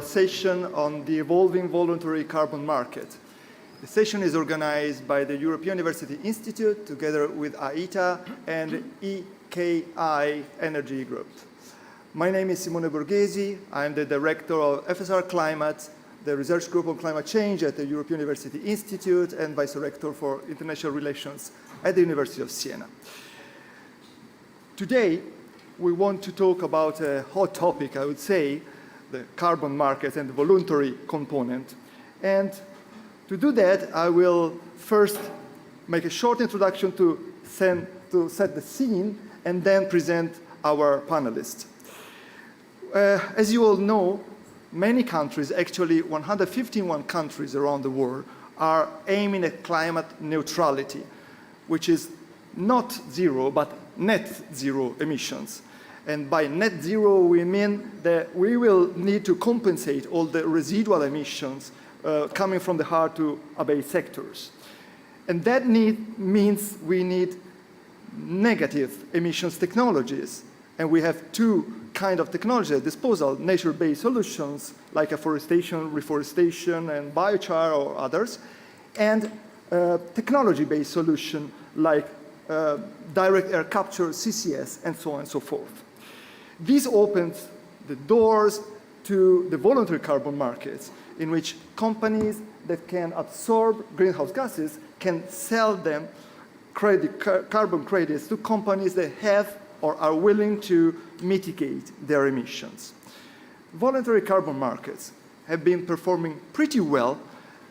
Session on the Evolving Voluntary Carbon Market. The session is organized by the European University Institute together with AITA and EKI Energy Group. My name is Simone Borghesi. I'm the director of FSR Climate, the research group on climate change at the European University Institute, and vice director for international relations at the University of Siena. Today, we want to talk about a hot topic, I would say, the carbon market and the voluntary component. And to do that, I will first make a short introduction to set the scene and then present our panelists. As you all know, many countries, actually 151 countries around the world, are aiming at climate neutrality, which is not zero, but net zero emissions. And by net zero, we mean that we will need to compensate all the residual emissions coming from the hard to abate sectors. And that means we need negative emissions technologies. And we have two kinds of technology at disposal, nature-based solutions like afforestation, reforestation, and biochar or others, and technology-based solutions like direct air capture, CCS, and so on and so forth. This opens the doors to the voluntary carbon markets, in which companies that can absorb greenhouse gases can sell them carbon credits to companies that have or are willing to mitigate their emissions. Voluntary carbon markets have been performing pretty well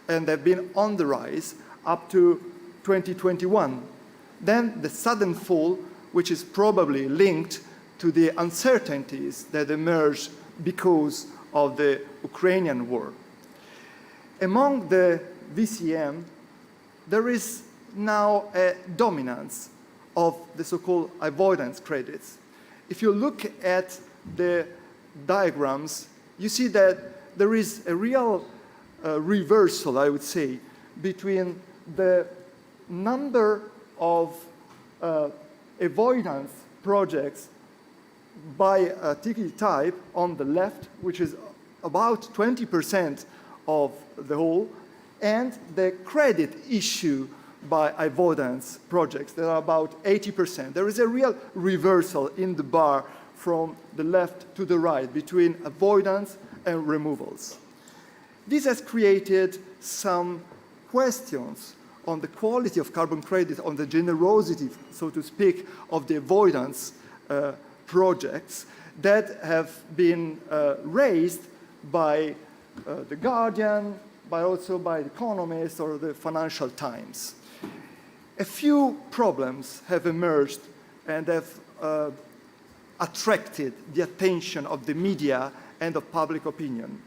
and have been on the rise up to 2021. Then the sudden fall, which is probably linked to the uncertainties that emerged because of the Ukrainian war. Among the VCM, there is now a dominance of the so-called avoidance credits. If you look at the diagrams, you see that there is a real reversal, I would say, between the number of avoidance projects by a ticket type on the left, which is about 20% of the whole, and the credit issue by avoidance projects that are about 80%. There is a real reversal in the bar from the left to the right between avoidance and removals. This has created some questions on the quality of carbon credit, on the generosity, so to speak, of the avoidance projects that have been raised by The Guardian, but also by The Economist or the Financial Times. A few problems have emerged and have attracted the attention of the media and of public opinion.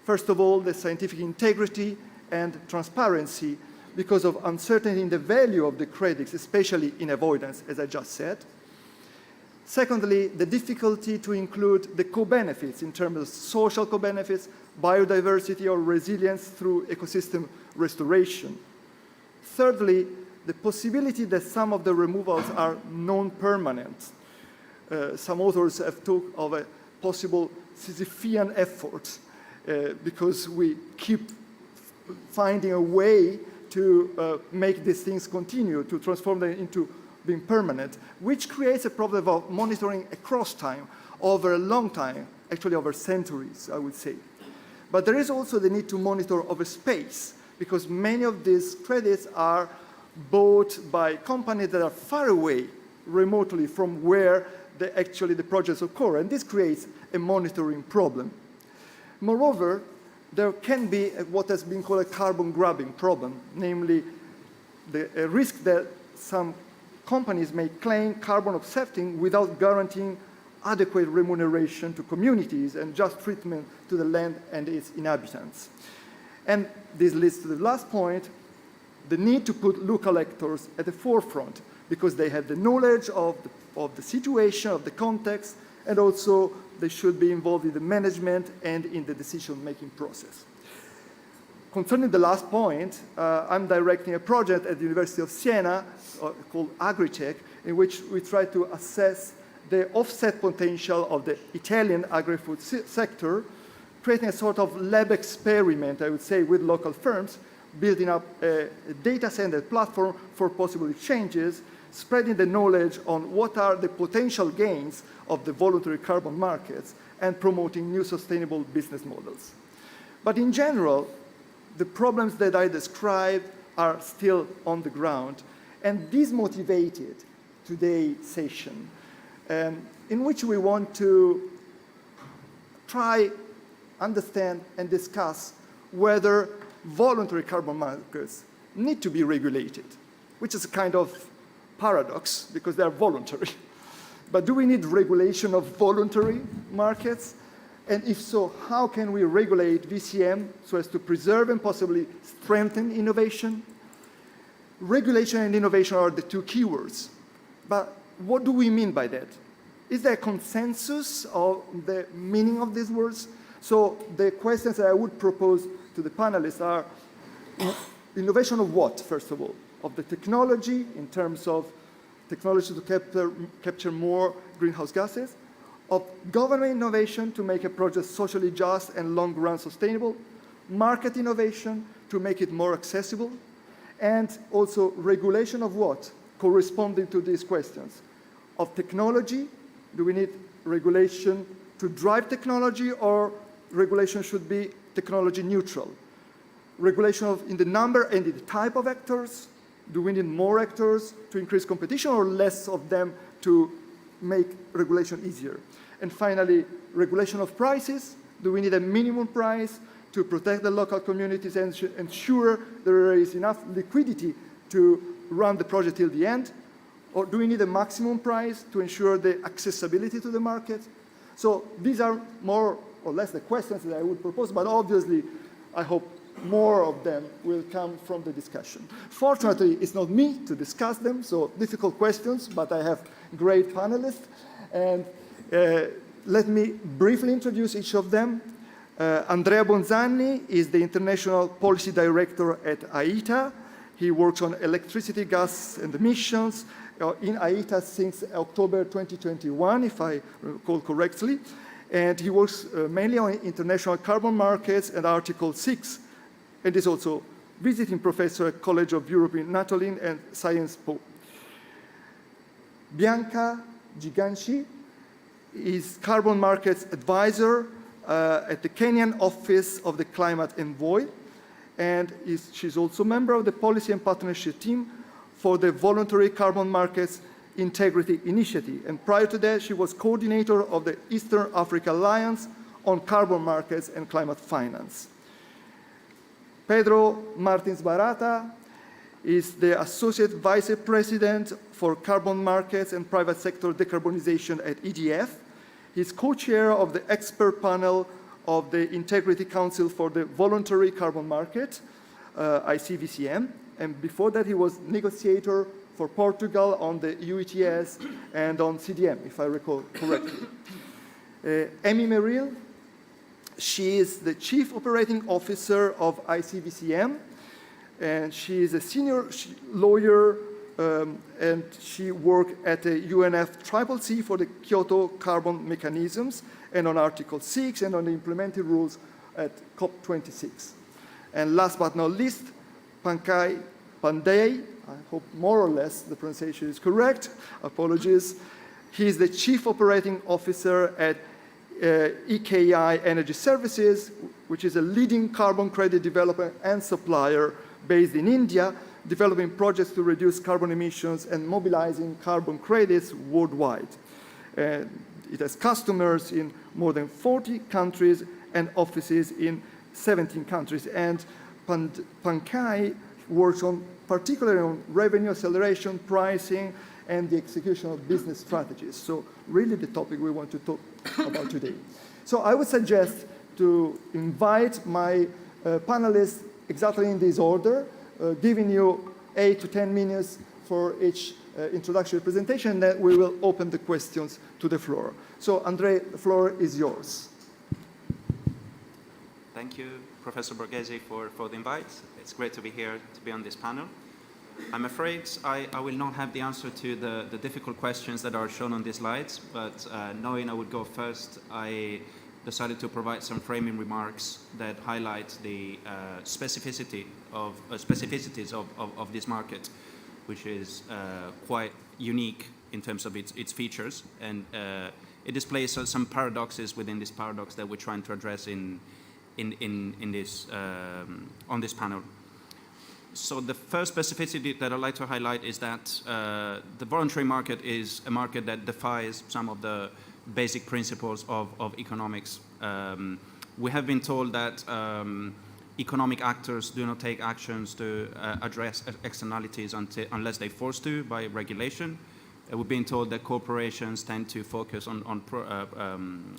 First of all, the scientific integrity and transparency because of uncertainty in the value of the credits, especially in avoidance, as I just said. Secondly, the difficulty to include the co-benefits in terms of social co-benefits, biodiversity or resilience through ecosystem restoration. Thirdly, the possibility that some of the removals are non-permanent. Some authors have talked of a possible Sisyphean effort because we keep finding a way to make these things continue, to transform them into being permanent, which creates a problem of monitoring across time, over a long time, actually over centuries, I would say. But there is also the need to monitor over space, because many of these credits are bought by companies that are far away, remotely from where the projects occur, and this creates a monitoring problem. Moreover, there can be what has been called a carbon grabbing problem, namely a risk that some companies may claim carbon offsetting without guaranteeing adequate remuneration to communities and just treatment to the land and its inhabitants. And this leads to the last point, the need to put local actors at the forefront because they have the knowledge of the situation, of the context, and also they should be involved in the management and in the decision-making process. Concerning the last point, I'm directing a project at the University of Siena called AgriTech, in which we try to assess the offset potential of the Italian agri-food sector creating a sort of lab experiment, I would say, with local firms, building up a data center platform for possible exchanges, spreading the knowledge on what are the potential gains of the voluntary carbon markets, and promoting new sustainable business models. But in general, the problems that I described are still on the ground, and this motivated today's session, in which we want to try, understand, and discuss whether voluntary carbon markets need to be regulated, which is a kind of paradox because they are voluntary. But do we need regulation of voluntary markets? And if so, how can we regulate VCM so as to preserve and possibly strengthen innovation? Regulation and innovation are the two keywords. But what do we mean by that? Is there a consensus of the meaning of these words? So the questions that I would propose to the panelists are, innovation of what, first of all? Of the technology, in terms of technology to capture more greenhouse gases, of government innovation to make a project socially just and long-run sustainable, market innovation to make it more accessible, and also regulation of what, corresponding to these questions? Of technology, do we need regulation to drive technology, or regulation should be technology neutral? Regulation in the number and the type of actors. Do we need more actors to increase competition, or less of them to make regulation easier? And finally, regulation of prices. Do we need a minimum price to protect the local communities and ensure there is enough liquidity to run the project till the end? Or do we need a maximum price to ensure the accessibility to the market? So these are more or less the questions that I would propose, but obviously I hope more of them will come from the discussion. Fortunately, it's not me to discuss them, so difficult questions, but I have great panelists. And let me briefly introduce each of them. Andrea Bonzanni is the International Policy Director at AITA. He works on electricity, gas, and emissions in AITA since October 2021, if I recall correctly. And he works mainly on international carbon markets and Article 6, and is also visiting professor at College of Europe in Natolin and Sciences Po. Bianca Giganchi is carbon markets advisor at the Kenyan office of the Climate Envoy, and she's also a member of the Policy and Partnership team for the Voluntary Carbon Markets Integrity Initiative. And prior to that, she was coordinator of the Eastern Africa Alliance on Carbon Markets and Climate Finance. Pedro Martins Barata is the Associate Vice President for Carbon Markets and Private Sector Decarbonization at EDF. He's co-chair of the expert panel of the Integrity Council for the Voluntary Carbon Market, ICVCM. And before that, he was negotiator for Portugal on the UETS and on CDM, if I recall correctly. Amy Merrill, she is the Chief Operating Officer of ICVCM, and she is a senior lawyer, and she worked at the UNFCCC for the Kyoto carbon mechanisms, and on Article 6, and on the implementing rules at COP26. And last but not least, Pankaj Pandey, I hope more or less the pronunciation is correct, apologies. He is the Chief Operating Officer at EKI Energy Services, which is a leading carbon credit developer and supplier based in India, developing projects to reduce carbon emissions and mobilizing carbon credits worldwide. It has customers in more than 40 countries and offices in 17 countries. And Pankaj works particularly on revenue acceleration, pricing, and the execution of business strategies. So really the topic we want to talk about today. So I would suggest to invite my panelists exactly in this order, giving you 8 to 10 minutes for each introductory presentation, and then we will open the questions to the floor. So Andrea, the floor is yours. Thank you, Professor Borghese, for the invite. It's great to be here, to be on this panel. I'm afraid I will not have the answer to the difficult questions that are shown on these slides, but knowing I would go first, I decided to provide some framing remarks that highlight the specificities of this market, which is quite unique in terms of its features, and it displays some paradoxes within this paradox that we're trying to address in this on this panel. So the first specificity that I'd like to highlight is that the voluntary market is a market that defies some of the basic principles of economics. We have been told that economic actors do not take actions to address externalities unless they're forced to by regulation. We've been told that corporations tend to focus on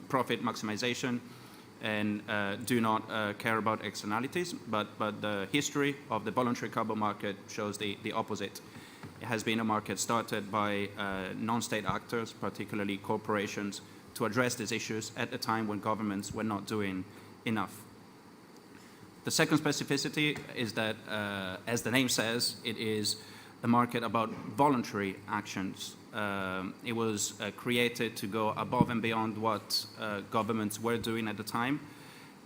profit maximization and do not care about externalities, but the history of the voluntary carbon market shows the opposite. It has been a market started by non-state actors, particularly corporations, to address these issues at a time when governments were not doing enough. The second specificity is that, as the name says, it is a market about voluntary actions. It was created to go above and beyond what governments were doing at the time,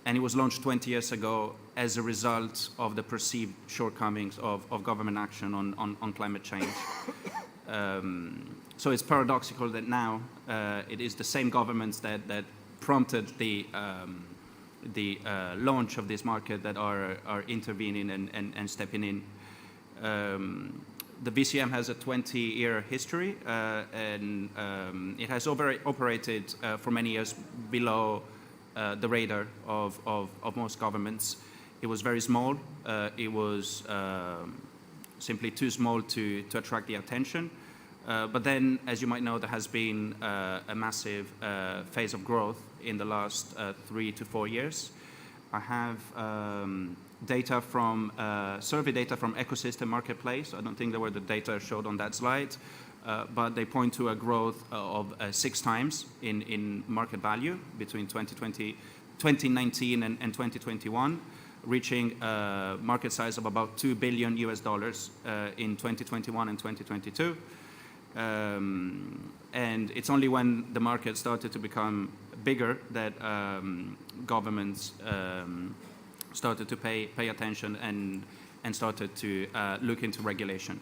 and it was launched 20 years ago as a result of the perceived shortcomings of government action on climate change. So it's paradoxical that now it is the same governments that prompted the launch of this market that are intervening and stepping in. The VCM has a 20-year history, and it has operated for many years below the radar of most governments. It was very small. It was simply too small to attract the attention. But then, as you might know, there has been a massive phase of growth in the last 3 to 4 years. I have data from survey data from Ecosystem Marketplace. I don't think there were the data showed on that slide, but they point to a growth of 6 times in market value between 2019 and 2021, reaching a market size of about $2 billion in 2021 and 2022. And it's only when the market started to become bigger that governments started to pay attention and started to look into regulation.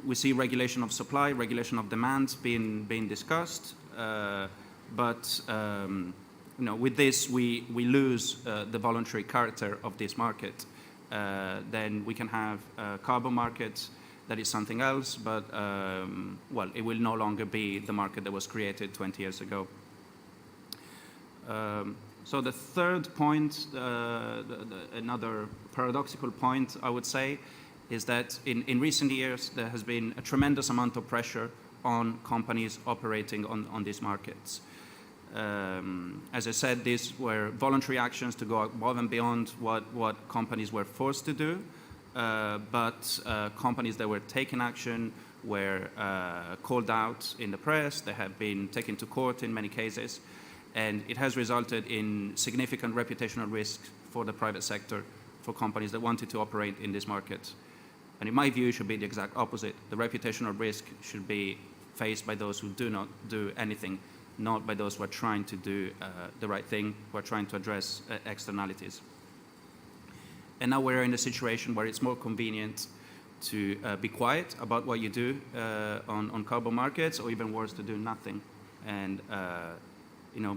We see regulation of supply, regulation of demand being discussed, but with this we lose the voluntary character of this market. Then we can have a carbon market that is something else, but it will no longer be the market that was created 20 years ago. So the third point, another paradoxical point, I would say, is that in recent years there has been a tremendous amount of pressure on companies operating on these markets. As I said, these were voluntary actions to go above and beyond what companies were forced to do, but companies that were taking action were called out in the press. They have been taken to court in many cases, and it has resulted in significant reputational risk for the private sector, for companies that wanted to operate in this market. And in my view, it should be the exact opposite. The reputational risk should be faced by those who do not do anything, not by those who are trying to do the right thing, who are trying to address externalities. And now we're in a situation where it's more convenient to be quiet about what you do on carbon markets, or even worse, to do nothing and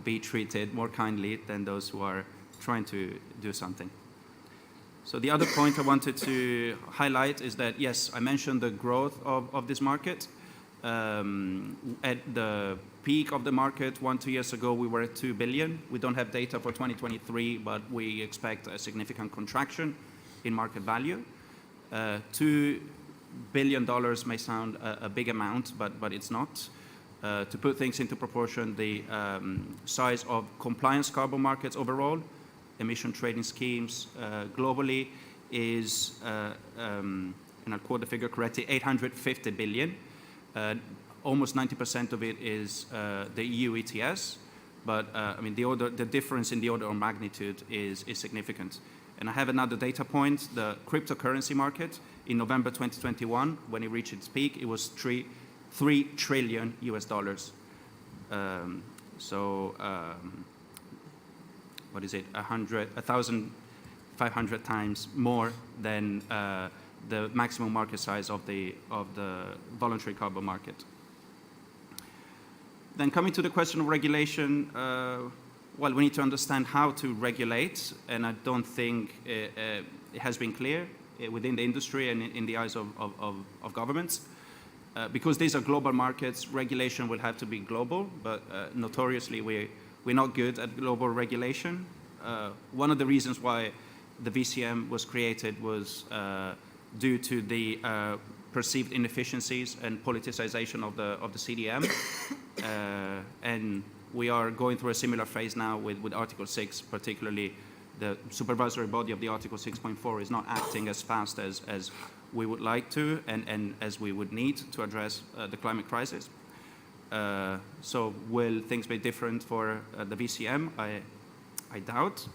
be treated more kindly than those who are trying to do something. So the other point I wanted to highlight is that, yes, I mentioned the growth of this market. At the peak of the market 1-2 years ago, we were at 2 billion. We don't have data for 2023, but we expect a significant contraction in market value. $2 billion may sound a big amount, but it's not. To put things into proportion, the size of compliance carbon markets overall, emission trading schemes globally, is, and I'll quote the figure correctly, 850 billion. Almost 90% of it is the EU ETS, but the difference in the order of magnitude is significant. And I have another data point. The cryptocurrency market in November 2021, when it reached its peak, it was $3 trillion. So, what is it, 1,500 times more than the maximum market size of the voluntary carbon market. Then coming to the question of regulation, well, we need to understand how to regulate, and I don't think it has been clear within the industry and in the eyes of governments. Because these are global markets, regulation will have to be global, but notoriously we're not good at global regulation. One of the reasons why the VCM was created was due to the perceived inefficiencies and politicization of the CDM. And we are going through a similar phase now with Article 6, particularly the supervisory body of the Article 6.4 is not acting as fast as we would like to and as we would need to address the climate crisis. So will things be different for the VCM? I doubt.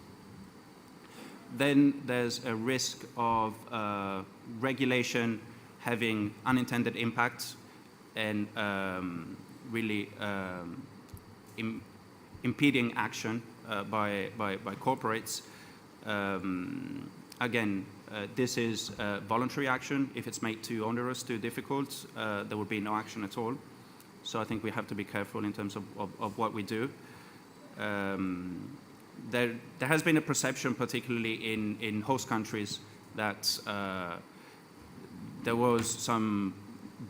Then there's a risk of regulation having unintended impacts and really impeding action by corporates. Again, this is voluntary action. If it's made too onerous, too difficult, there will be no action at all. So I think we have to be careful in terms of what we do. There has been a perception, particularly in host countries, that there was some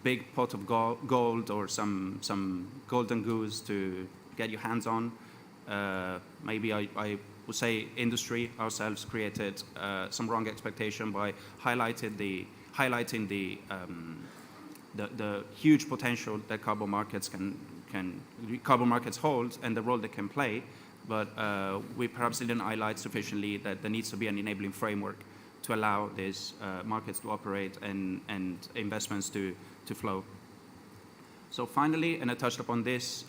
big pot of gold or some golden goose to get your hands on. Maybe I would say industry ourselves created some wrong expectation by highlighting the huge potential that carbon markets hold and the role they can play, but we perhaps didn't highlight sufficiently that there needs to be an enabling framework to allow these markets to operate and investments to flow. So finally, and I touched upon this,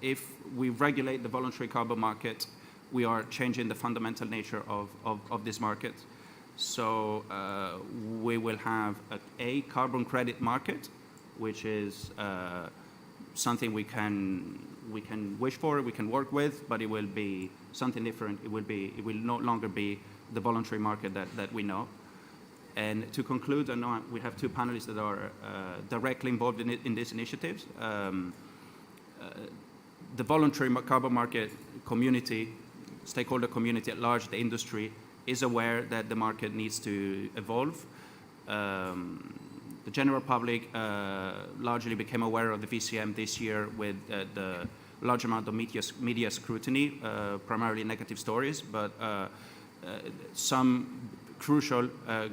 if we regulate the voluntary carbon market, we are changing the fundamental nature of this market. So we will have a carbon credit market, which is something we can wish for, we can work with, but it will be something different. It will no longer be the voluntary market that we know. And to conclude, I know we have two panelists that are directly involved in these initiatives. The voluntary carbon market community, stakeholder community at large, the industry, is aware that the market needs to evolve. The general public largely became aware of the VCM this year with the large amount of media scrutiny, primarily negative stories, but some crucial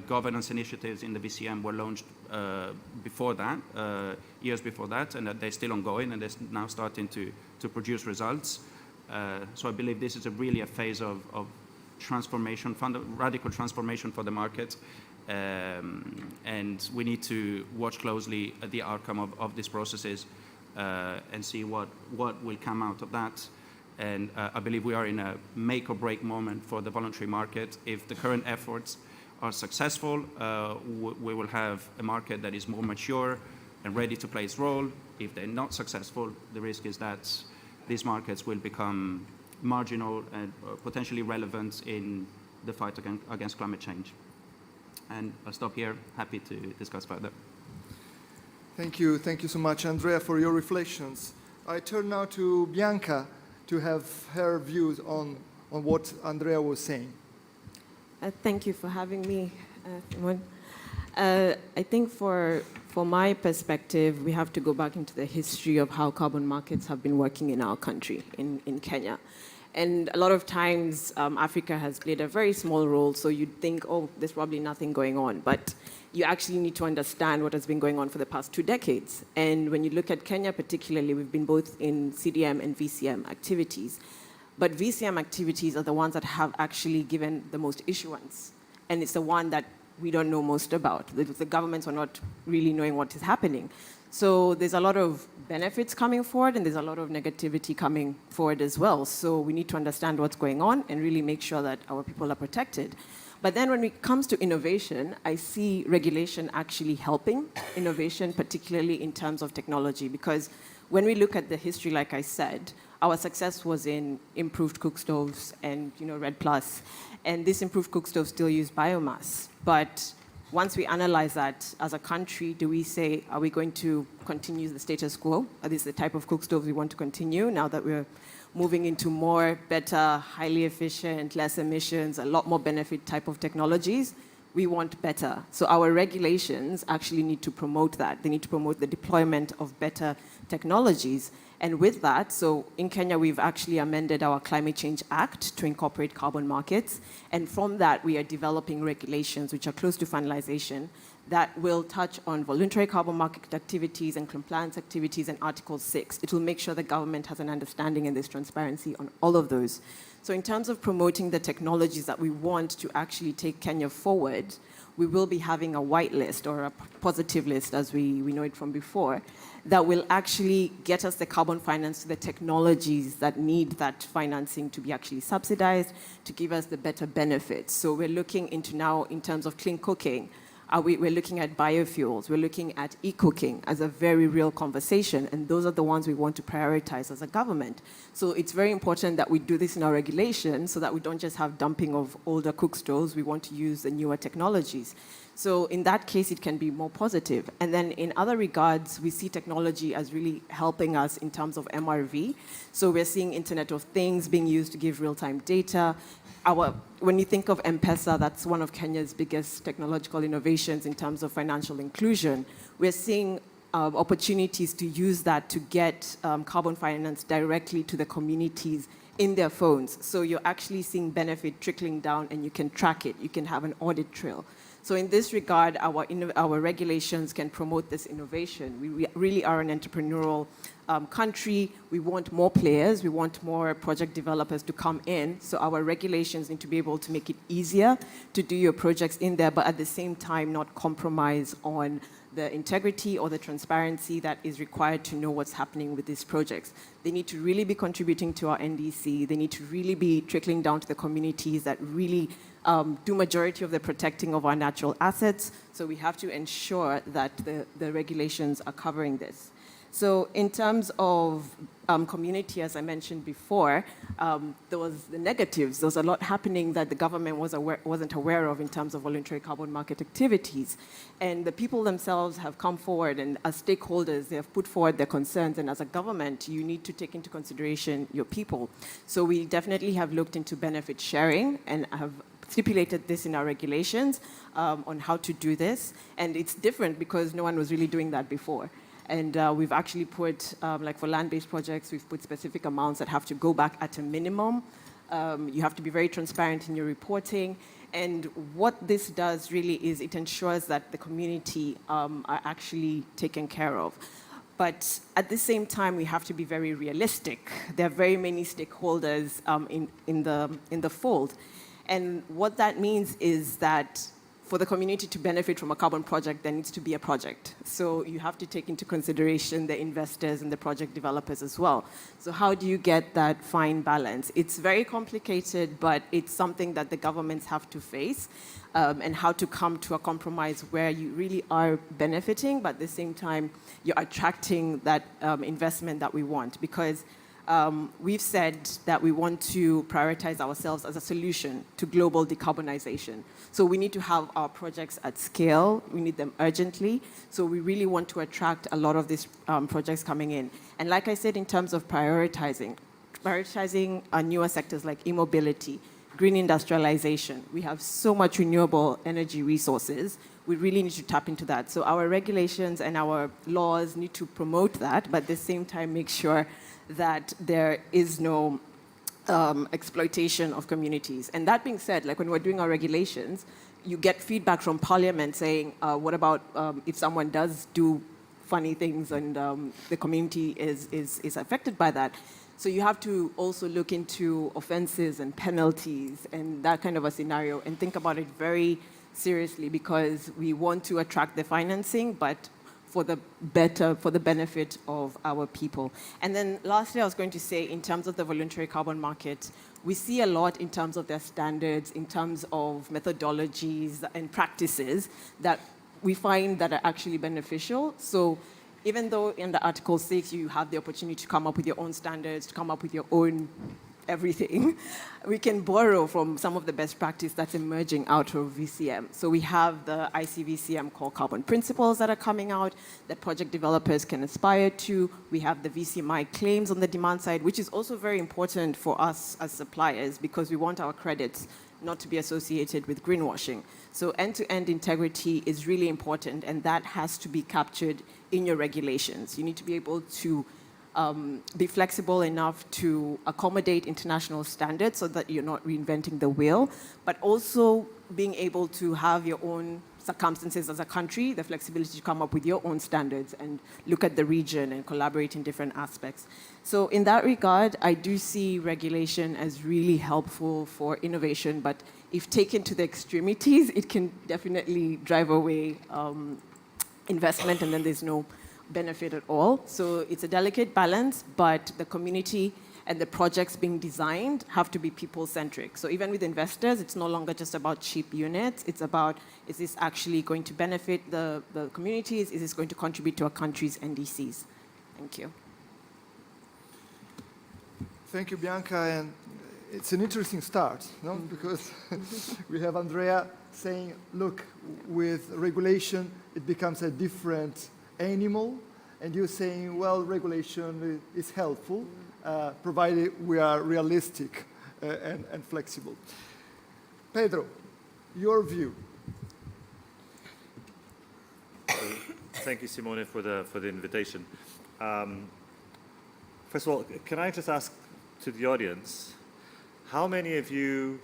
governance initiatives in the VCM were launched before that, years before that, and they're still ongoing, and they're now starting to produce results. So I believe this is really a phase of transformation, radical transformation for the market, and we need to watch closely at the outcome of these processes and see what will come out of that. And I believe we are in a make or break moment for the voluntary market. If the current efforts are successful, we will have a market that is more mature and ready to play its role. If they're not successful, the risk is that these markets will become marginal and potentially relevant in the fight against climate change. And I'll stop here, happy to discuss further. Thank you so much, Andrea, for your reflections. I turn now to Bianca to have her views on what Andrea was saying. Thank you for having me, Simon. I think for my perspective, we have to go back into the history of how carbon markets have been working in our country, in Kenya. And a lot of times, Africa has played a very small role, so you'd think, oh, there's probably nothing going on. But you actually need to understand what has been going on for the past 2 decades. And when you look at Kenya particularly, we've been both in CDM and VCM activities. But VCM activities are the ones that have actually given the most issuance. And it's the one that we don't know most about. The governments are not really knowing what is happening. So there's a lot of benefits coming forward, and there's a lot of negativity coming forward as well. So we need to understand what's going on and really make sure that our people are protected. But then when it comes to innovation, I see regulation actually helping innovation, particularly in terms of technology, because when we look at the history, like I said, our success was in improved cook stoves and RED Plus. And this improved cook stove still use biomass. But once we analyze that as a country, do we say, are we going to continue the status quo? Are these the type of cook stoves we want to continue now that we're moving into more, better, highly efficient, less emissions, a lot more benefit type of technologies? We want better. So our regulations actually need to promote that. They need to promote the deployment of better technologies. And with that, so in Kenya, we've actually amended our Climate Change Act to incorporate carbon markets. And from that, we are developing regulations which are close to finalization that will touch on voluntary carbon market activities and compliance activities and Article 6. It will make sure the government has an understanding and there's transparency on all of those. So in terms of promoting the technologies that we want to actually take Kenya forward, we will be having a white list or a positive list, as we know it from before, that will actually get us the carbon finance to the technologies that need that financing to be actually subsidized, to give us the better benefits. So we're looking into now, in terms of clean cooking, we're looking at biofuels, we're looking at e-cooking as a very real conversation, and those are the ones we want to prioritize as a government. So it's very important that we do this in our regulations so that we don't just have dumping of older cook stoves, we want to use the newer technologies. So in that case, it can be more positive. And then in other regards, we see technology as really helping us in terms of MRV. So we're seeing Internet of Things being used to give real-time data. When you think of M-Pesa, that's one of Kenya's biggest technological innovations in terms of financial inclusion. We're seeing opportunities to use that to get carbon finance directly to the communities in their phones. So you're actually seeing benefit trickling down and you can track it. You can have an audit trail. So in this regard, our regulations can promote this innovation. We really are an entrepreneurial country. We want more players. We want more project developers to come in. So our regulations need to be able to make it easier to do your projects in there, but at the same time not compromise on the integrity or the transparency that is required to know what's happening with these projects. They need to really be contributing to our NDC. They need to really be trickling down to the communities that really do majority of the protecting of our natural assets. So we have to ensure that the regulations are covering this. So in terms of community, as I mentioned before, there was the negatives. There was a lot happening that the government wasn't aware of in terms of voluntary carbon market activities. And the people themselves have come forward, and as stakeholders, they have put forward their concerns. And as a government, you need to take into consideration your people. So we definitely have looked into benefit sharing and have stipulated this in our regulations on how to do this. And it's different because no one was really doing that before. And we've actually put, like for land-based projects, we've put specific amounts that have to go back at a minimum. You have to be very transparent in your reporting. And what this does really is it ensures that the community are actually taken care of. But at the same time, we have to be very realistic. There are very many stakeholders in the fold. And what that means is that for the community to benefit from a carbon project, there needs to be a project. So you have to take into consideration the investors and the project developers as well. So how do you get that fine balance? It's very complicated, but it's something that the governments have to face, and how to come to a compromise where you really are benefiting, but at the same time, you're attracting that investment that we want. Because we've said that we want to prioritize ourselves as a solution to global decarbonization. So we need to have our projects at scale. We need them urgently. So we really want to attract a lot of these projects coming in. And like I said, in terms of prioritizing newer sectors like e-mobility, green industrialization. We have so much renewable energy resources. We really need to tap into that. So our regulations and our laws need to promote that, but at the same time make sure that there is no exploitation of communities. And that being said, like when we're doing our regulations, you get feedback from Parliament saying, what about if someone does do funny things and the community is affected by that? So you have to also look into offenses and penalties and that kind of a scenario and think about it very seriously, because we want to attract the financing, but for the benefit of our people. And then lastly, I was going to say, in terms of the voluntary carbon market, we see a lot in terms of their standards, in terms of methodologies and practices that we find that are actually beneficial. So even though in the Article 6 you have the opportunity to come up with your own standards, to come up with your own everything, we can borrow from some of the best practice that's emerging out of VCM. So we have the ICVCM core carbon principles that are coming out that project developers can aspire to. We have the VCMI claims on the demand side, which is also very important for us as suppliers because we want our credits not to be associated with greenwashing. So end-to-end integrity is really important, and that has to be captured in your regulations. You need to be able to be flexible enough to accommodate international standards so that you're not reinventing the wheel, but also being able to have your own circumstances as a country, the flexibility to come up with your own standards and look at the region and collaborate in different aspects. So in that regard, I do see regulation as really helpful for innovation, but if taken to the extremities, it can definitely drive away investment, and then there's no benefit at all. So it's a delicate balance, but the community and the projects being designed have to be people-centric. So even with investors, it's no longer just about cheap units. It's about, is this actually going to benefit the communities? Is this going to contribute to our country's NDCs? Thank you. Thank you, Bianca. And it's an interesting start, no? Because we have Andrea saying, look, with regulation, it becomes a different animal, and you're saying, well, regulation is helpful, provided we are realistic and flexible. Pedro, your view. Thank you, Simone, for the invitation. First of all, can I just ask to the audience, how many of you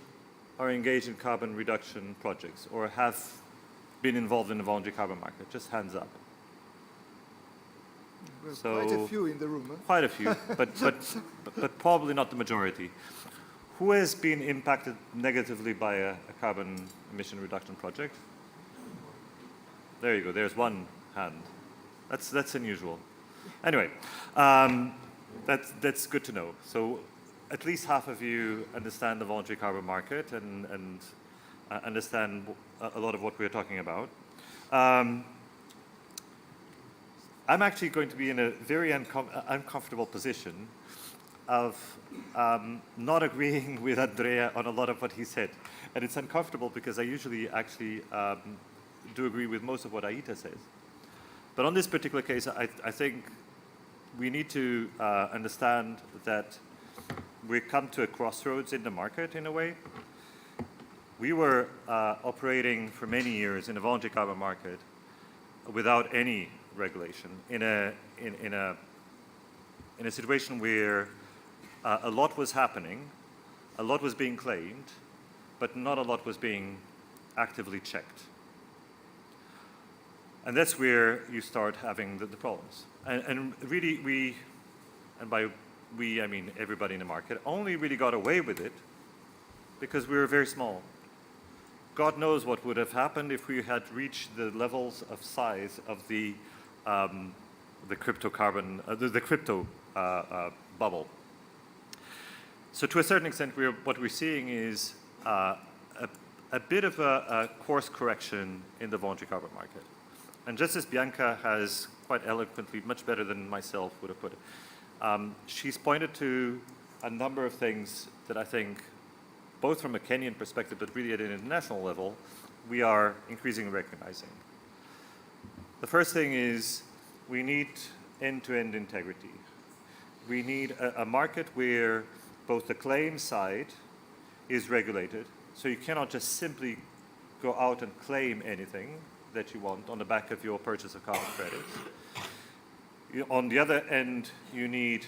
are engaged in carbon reduction projects or have been involved in the voluntary carbon market? Just hands up. So, quite a few in the room. Huh? Quite a few, but probably not the majority. Who has been impacted negatively by a carbon emission reduction project? There you go. There's one hand. That's unusual. Anyway, that's good to know. So at least half of you understand the voluntary carbon market and understand a lot of what we're talking about. I'm actually going to be in a very uncomfortable position of not agreeing with Andrea on a lot of what he said. And it's uncomfortable because I usually actually do agree with most of what Aita says. But on this particular case, I think we need to understand that we've come to a crossroads in the market in a way. We were operating for many years in a voluntary carbon market without any regulation in a situation where a lot was happening, a lot was being claimed, but not a lot was being actively checked. And that's where you start having the problems. And really and by we I mean everybody in the market, only really got away with it because we were very small. God knows what would have happened if we had reached the levels of size of the crypto bubble. So to a certain extent, what we're seeing is a bit of a course correction in the voluntary carbon market. And just as Bianca has quite eloquently, much better than myself would have put it, she's pointed to a number of things that I think, both from a Kenyan perspective, but really at an international level, we are increasingly recognizing. The first thing is we need end-to-end integrity. We need a market where both the claim side is regulated, so you cannot just simply go out and claim anything that you want on the back of your purchase of carbon credits. On the other end, you need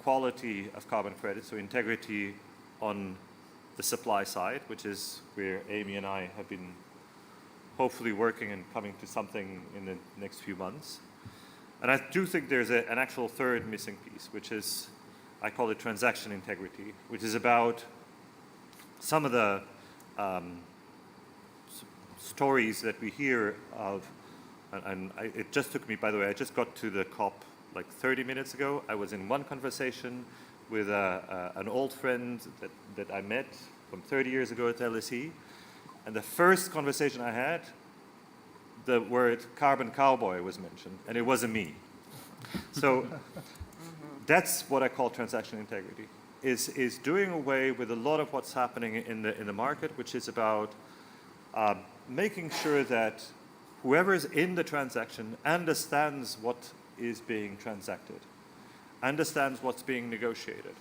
quality of carbon credits, so integrity on the supply side, which is where Amy and I have been hopefully working and coming to something in the next few months. And I do think there's an actual third missing piece, which is, I call it transaction integrity, which is about some of the stories that we hear of, and it just took me, by the way, I just got to the COP like 30 minutes ago. I was in one conversation with an old friend that I met from 30 years ago at LSE. And the first conversation I had, the word carbon cowboy was mentioned, and it wasn't me. So that's what I call transaction integrity, is doing away with a lot of what's happening in the market, which is about making sure that whoever is in the transaction understands what is being transacted, understands what's being negotiated.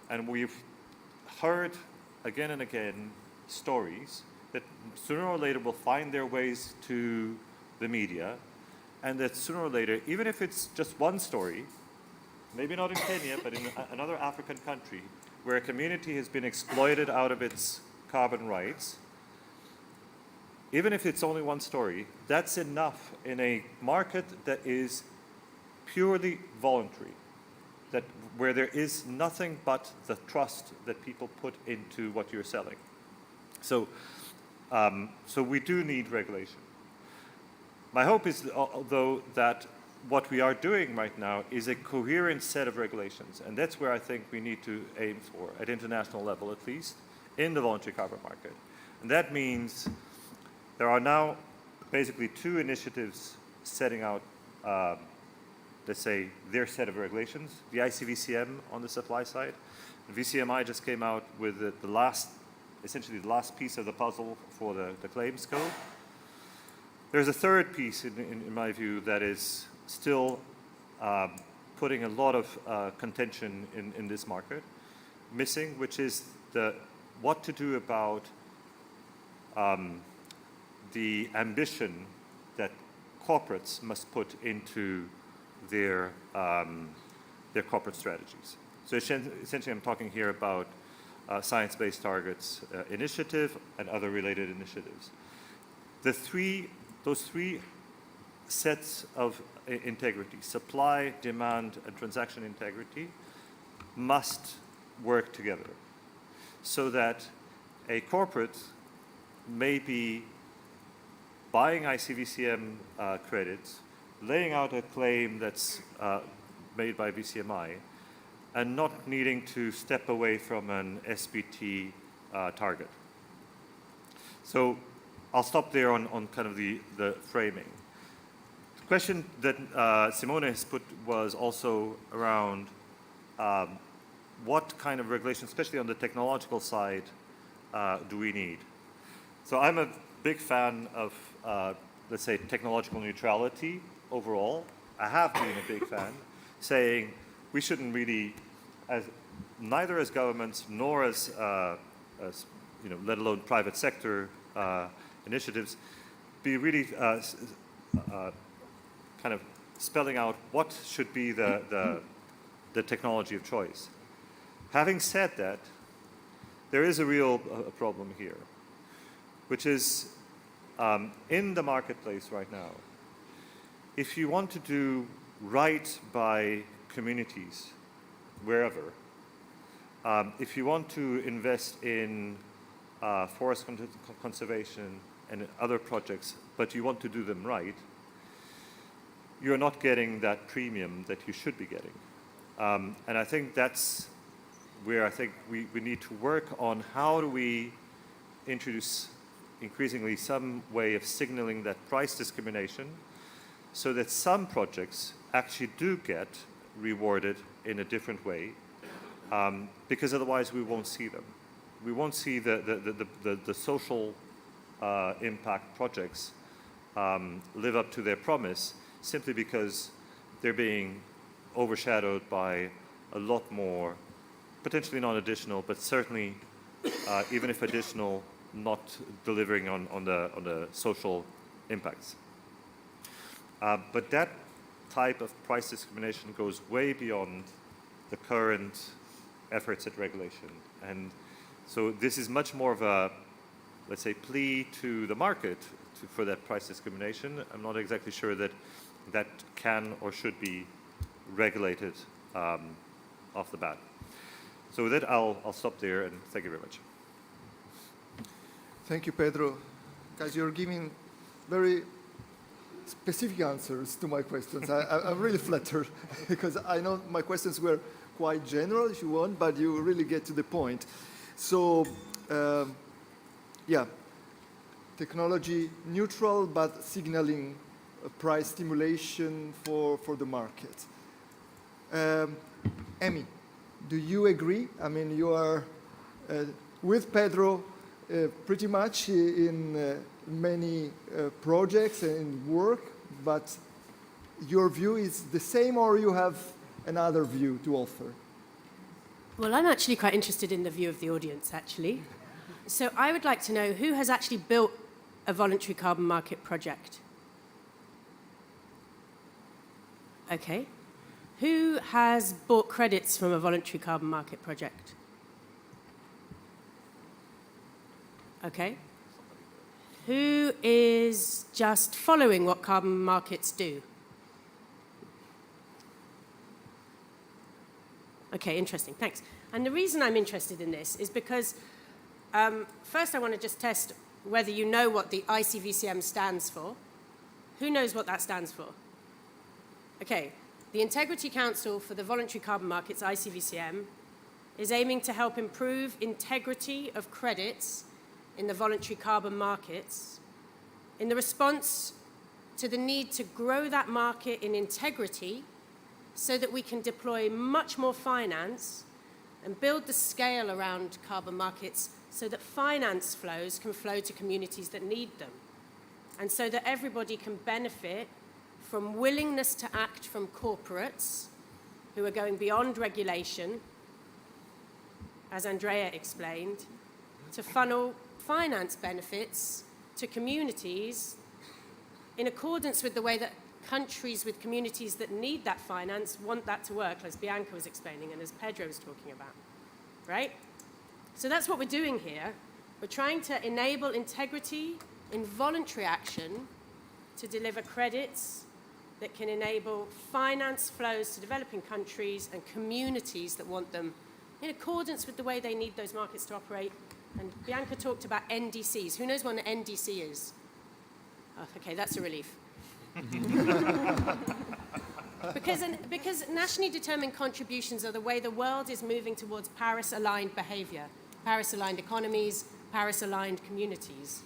And we've heard again and again stories that sooner or later will find their ways to the media, and that sooner or later, even if it's just one story, maybe not in Kenya, but in another African country, where a community has been exploited out of its carbon rights, even if it's only one story, that's enough in a market that is purely voluntary, where there is nothing but the trust that people put into what you're selling. So we do need regulation. My hope is, though, that what we are doing right now is a coherent set of regulations, and that's where I think we need to aim for, at international level at least, in the voluntary carbon market. And that means there are now basically two initiatives setting out, let's say, their set of regulations. The ICVCM on the supply side. The VCMI just came out with essentially the last piece of the puzzle for the claims code. There's a third piece, in my view, that is still putting a lot of contention in this market, missing, which is what to do about the ambition that corporates must put into their corporate strategies. So essentially, I'm talking here about science-based targets initiative and other related initiatives. Those three sets of integrity, supply, demand, and transaction integrity, must work together so that a corporate may be buying ICVCM credits, laying out a claim that's made by VCMI, and not needing to step away from an SBT target. So I'll stop there on kind of the framing. The question that Simone has put was also around what kind of regulation, especially on the technological side, do we need? So I'm a big fan of, let's say, technological neutrality overall. I have been a big fan, saying we shouldn't really, neither as governments nor as let alone private sector initiatives, be really kind of spelling out what should be the technology of choice. Having said that, there is a real problem here, which is in the marketplace right now, if you want to do right by communities, wherever, if you want to invest in forest conservation and other projects, but you want to do them right, you're not getting that premium that you should be getting. And I think that's where I think we need to work on how do we introduce increasingly some way of signaling that price discrimination so that some projects actually do get rewarded in a different way, because otherwise we won't see them. We won't see the social impact projects live up to their promise simply because they're being overshadowed by a lot more, potentially not additional, but certainly, even if additional, not delivering on the social impacts. But that type of price discrimination goes way beyond the current efforts at regulation. And so this is much more of a, let's say, plea to the market for that price discrimination. I'm not exactly sure that that can or should be regulated off the bat. So with that, I'll stop there, and thank you very much. Thank you, Pedro. Guys, you're giving very specific answers to my questions. I'm really flattered because I know my questions were quite general, if you want, but you really get to the point. So, yeah, technology neutral, but signaling price stimulation for the market. Emmy, do you agree? I mean, you are with Pedro pretty much in many projects and work, but your view is the same, or you have another view to offer? Well, I'm actually quite interested in the view of the audience, actually. So I would like to know who has actually built a voluntary carbon market project? Okay. Who has bought credits from a voluntary carbon market project? Okay. Who is just following what carbon markets do? Okay, interesting, thanks. And the reason I'm interested in this is because first I want to just test whether you know what the ICVCM stands for. Who knows what that stands for? Okay, the Integrity Council for the Voluntary Carbon Markets, ICVCM, is aiming to help improve integrity of credits in the voluntary carbon markets in the response to the need to grow that market in integrity so that we can deploy much more finance and build the scale around carbon markets so that finance flows can flow to communities that need them, and so that everybody can benefit from willingness to act from corporates who are going beyond regulation, as Andrea explained, to funnel finance benefits to communities in accordance with the way that countries with communities that need that finance want that to work, as Bianca was explaining and as Pedro was talking about, right? So that's what we're doing here. We're trying to enable integrity in voluntary action to deliver credits that can enable finance flows to developing countries and communities that want them in accordance with the way they need those markets to operate. And Bianca talked about NDCs. Who knows what an NDC is? Oh, okay, that's a relief. because nationally determined contributions are the way the world is moving towards Paris-aligned behavior, Paris-aligned economies, Paris-aligned communities.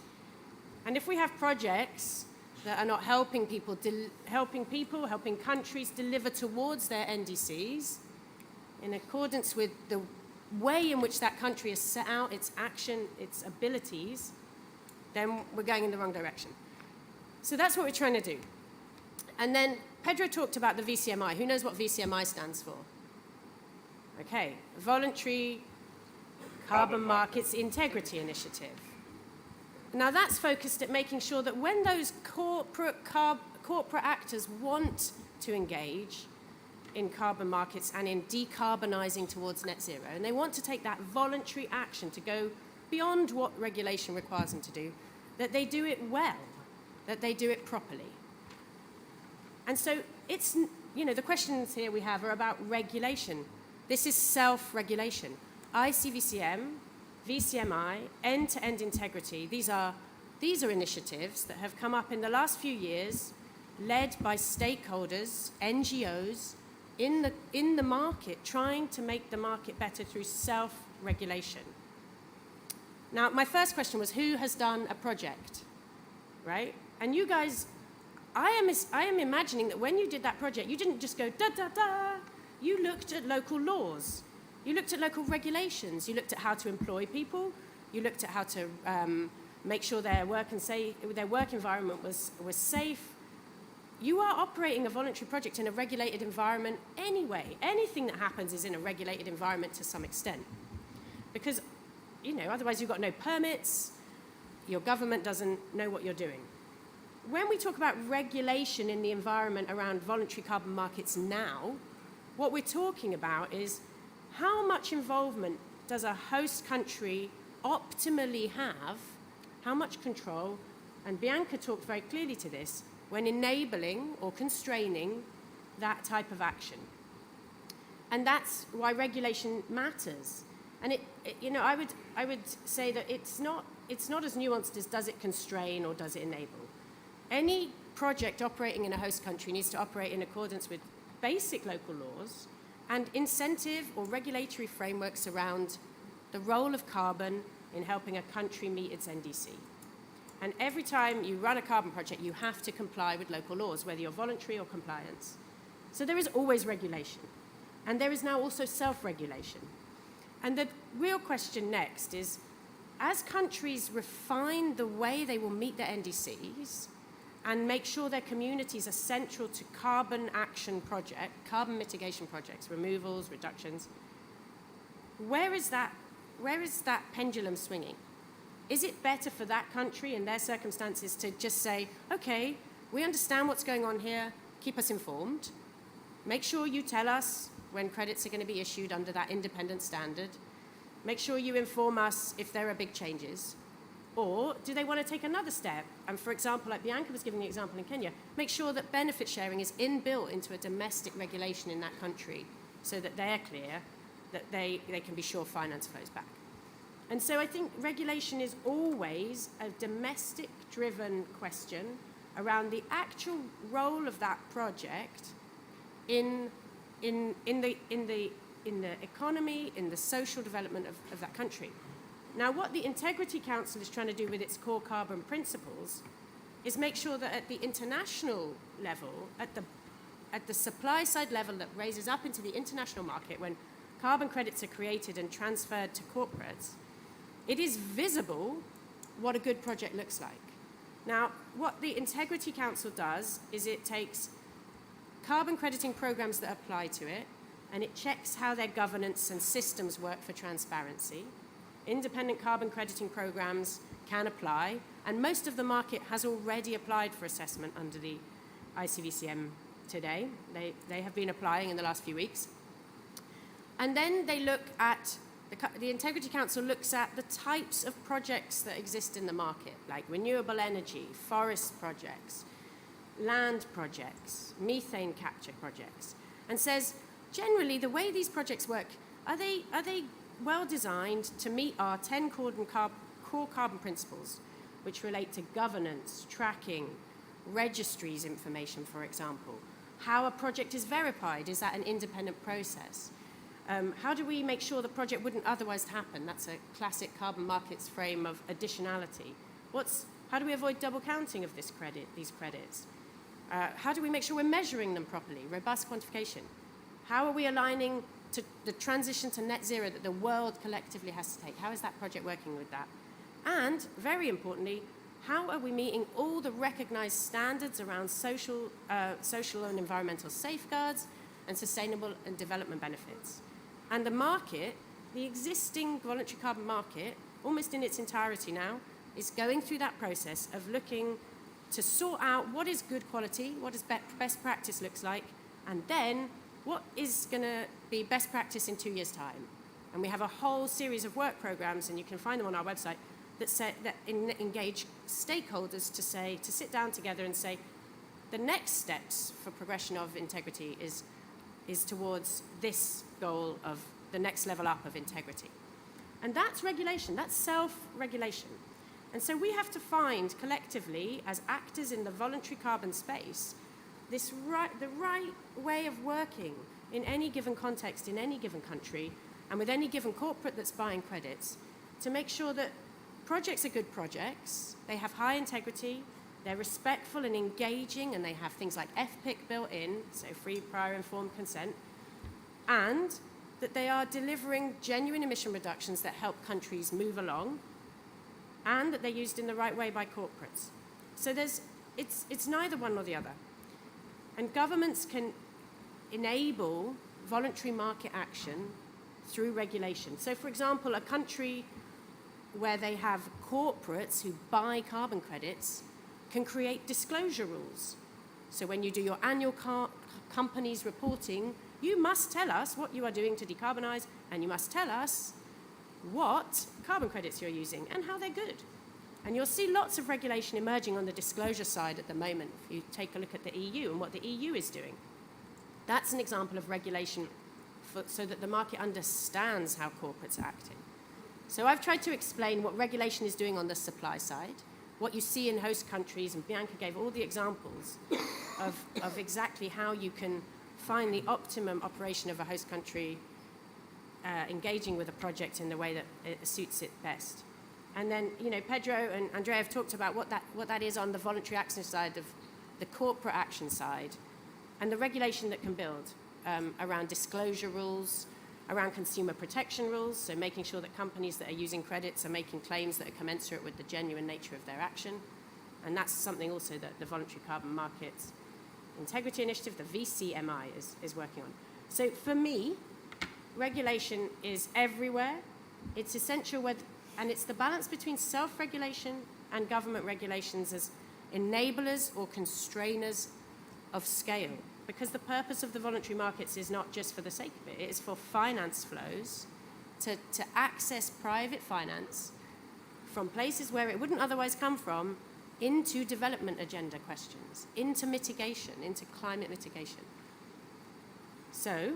And if we have projects that are not helping helping countries deliver towards their NDCs in accordance with the way in which that country has set out its action, its abilities, then we're going in the wrong direction. So that's what we're trying to do. And then Pedro talked about the VCMI. Who knows what VCMI stands for? Okay, Voluntary Carbon Markets Integrity Initiative. Now that's focused at making sure that when those corporate actors want to engage in carbon markets and in decarbonizing towards net zero, and they want to take that voluntary action to go beyond what regulation requires them to do, that they do it well, that they do it properly. And so it's, the questions here we have are about regulation. This is self-regulation. ICVCM, VCMI, end-to-end integrity, these are initiatives that have come up in the last few years, led by stakeholders, NGOs, in the market, trying to make the market better through self-regulation. Now, my first question was, who has done a project, right? And you guys, I am imagining that when you did that project, you didn't just go da-da-da. You looked at local laws. You looked at local regulations. You looked at how to employ people. You looked at how to make sure their work environment was safe. You are operating a voluntary project in a regulated environment anyway. Anything that happens is in a regulated environment to some extent. Because, otherwise you've got no permits, your government doesn't know what you're doing. When we talk about regulation in the environment around voluntary carbon markets now, what we're talking about is how much involvement does a host country optimally have, how much control, and Bianca talked very clearly to this, when enabling or constraining that type of action. And that's why regulation matters. And I would say that it's not as nuanced as does it constrain or does it enable. Any project operating in a host country needs to operate in accordance with basic local laws and incentive or regulatory frameworks around the role of carbon in helping a country meet its NDC. And every time you run a carbon project, you have to comply with local laws, whether you're voluntary or compliance. So there is always regulation. And there is now also self-regulation. And the real question next is, as countries refine the way they will meet their NDCs and make sure their communities are central to carbon mitigation projects, removals, reductions, where is that pendulum swinging? Is it better for that country in their circumstances to just say, okay, we understand what's going on here, keep us informed, make sure you tell us when credits are going to be issued under that independent standard, make sure you inform us if there are big changes? Or do they want to take another step? And for example, like Bianca was giving the example in Kenya, make sure that benefit sharing is inbuilt into a domestic regulation in that country so that they're clear that they can be sure finance flows back. And so I think regulation is always a domestic-driven question around the actual role of that project in the economy, in the social development of that country. Now, what the Integrity Council is trying to do with its core carbon principles is make sure that at the international level, at the supply side level that raises up into the international market, when carbon credits are created and transferred to corporates, it is visible what a good project looks like. Now, what the Integrity Council does is it takes carbon crediting programs that apply to it, and it checks how their governance and systems work for transparency. Independent carbon crediting programs can apply, and most of the market has already applied for assessment under the ICVCM today. They have been applying in the last few weeks. And then they look at, the Integrity Council looks at the types of projects that exist in the market, like renewable energy, forest projects, land projects, methane capture projects, and says, generally, the way these projects work, are they well designed to meet our 10 core carbon principles, which relate to governance, tracking, registries information, for example, how a project is verified, is that an independent process? How do we make sure the project wouldn't otherwise happen? That's a classic carbon markets frame of additionality. How do we avoid double counting of these credits? How do we make sure we're measuring them properly? Robust quantification. How are we aligning to the transition to net zero that the world collectively has to take? How is that project working with that? And very importantly, how are we meeting all the recognized standards around social and environmental safeguards and sustainable and development benefits? And the market, the existing voluntary carbon market, almost in its entirety now, is going through that process of looking to sort out what is good quality, what does best practice looks like, and then what is going to be best practice in 2 years' time. And we have a whole series of work programs, and you can find them on our website, that engage stakeholders to sit down together and say, the next steps for progression of integrity is towards this goal of the next level up of integrity. And that's regulation, that's self-regulation. And so we have to find collectively, as actors in the voluntary carbon space, the right way of working in any given context, in any given country, and with any given corporate that's buying credits, to make sure that projects are good projects, they have high integrity, they're respectful and engaging, and they have things like FPIC built in, so free prior informed consent, and that they are delivering genuine emission reductions that help countries move along, and that they're used in the right way by corporates. So it's neither one nor the other. And governments can enable voluntary market action through regulation. So for example, a country where they have corporates who buy carbon credits can create disclosure rules. So when you do your annual companies reporting, you must tell us what you are doing to decarbonize, and you must tell us what carbon credits you're using and how they're good. And you'll see lots of regulation emerging on the disclosure side at the moment if you take a look at the EU and what the EU is doing. That's an example of regulation so that the market understands how corporates are acting. So I've tried to explain what regulation is doing on the supply side, what you see in host countries, and Bianca gave all the examples of exactly how you can find the optimum operation of a host country engaging with a project in the way that it suits it best. And then, Pedro and Andrea have talked about what that is on the voluntary action side of the corporate action side, and the regulation that can build around disclosure rules, around consumer protection rules, so making sure that companies that are using credits are making claims that are commensurate with the genuine nature of their action. And that's something also that the Voluntary Carbon Markets Integrity Initiative, the VCMI, is working on. So for me, regulation is everywhere. It's essential, and it's the balance between self-regulation and government regulations as enablers or constrainers of scale. Because the purpose of the voluntary markets is not just for the sake of it. It is for finance flows, to access private finance from places where it wouldn't otherwise come from into development agenda questions, into mitigation, into climate mitigation. So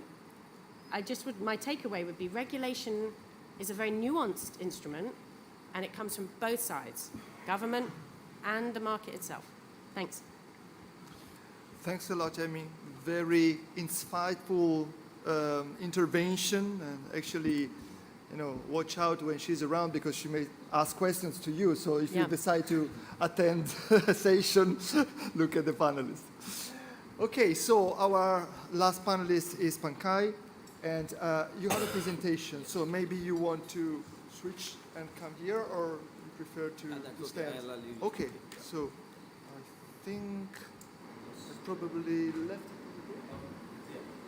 my takeaway would be regulation is a very nuanced instrument, and it comes from both sides, government and the market itself. Thanks. Thanks a lot, Amy. Very insightful intervention, and actually, watch out when she's around because she may ask questions to you. So if you decide to attend a session, look at the panelists. Okay, so our last panelist is Pankaj, and you have a presentation. So maybe you want to switch and come here, or you prefer to stand? Okay, so I think I probably left.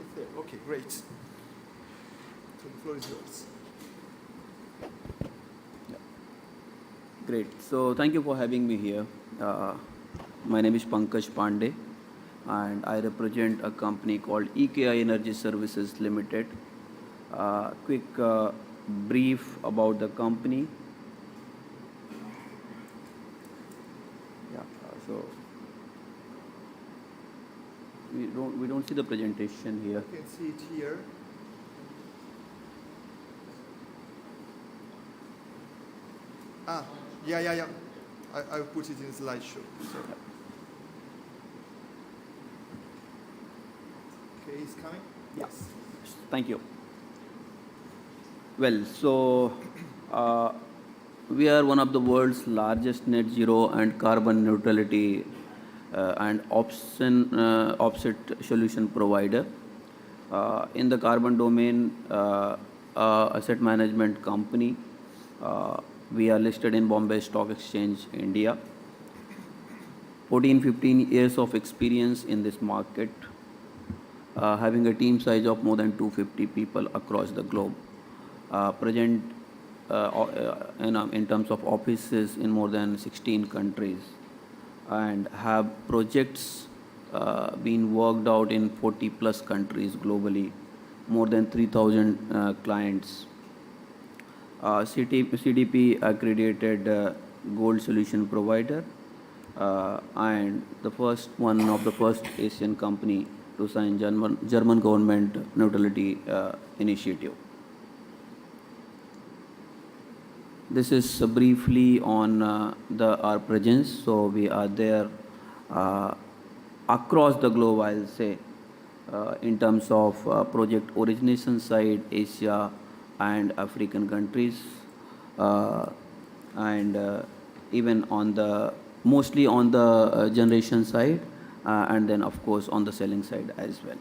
It's there. Okay, great. So the floor is yours. Great. So thank you for having me here. My name is Pankaj Pandey, and I represent a company called EKI Energy Services Limited. Quick brief about the company. So we don't see the presentation here. You can see it here. Yeah. I'll put it in the slideshow. Sorry. Okay, he's coming? Yes. Thank you. Well, so we are one of the world's largest net zero and carbon neutrality and offset solution provider. In the carbon domain, asset management company. We are listed in Bombay Stock Exchange, India. 14-15 years of experience in this market, having a team size of more than 250 people across the globe. Present in terms of offices in more than 16 countries, and have projects being worked out in 40 plus countries globally, more than 3,000 clients. CDP accredited gold solution provider, and one of the first Asian company to sign German government neutrality initiative. This is briefly on our presence. So we are there across the globe, I'll say, in terms of project origination side, Asia and African countries, and even mostly on the generation side, and then of course on the selling side as well.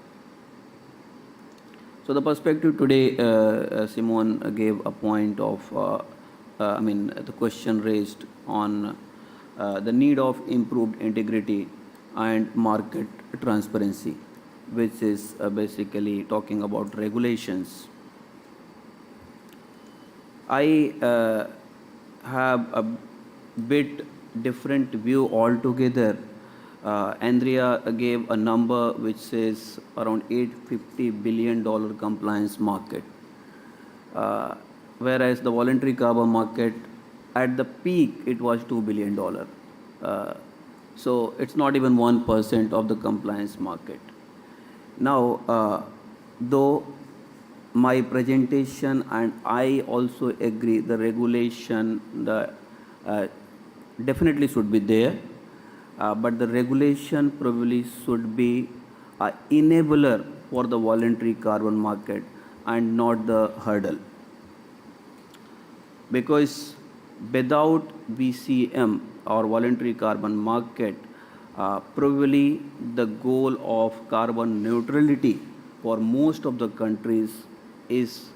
So the perspective today, Simone gave a point of, the question raised on the need of improved integrity and market transparency, which is basically talking about regulations. I have a bit different view altogether. Andrea gave a number which says around $850 billion compliance market, whereas the voluntary carbon market, at the peak, it was $2 billion. So it's not even 1% of the compliance market. Now, though my presentation and I also agree the regulation definitely should be there, but the regulation probably should be an enabler for the voluntary carbon market and not the hurdle. Because without VCM or voluntary carbon market, probably the goal of carbon neutrality for most of the countries is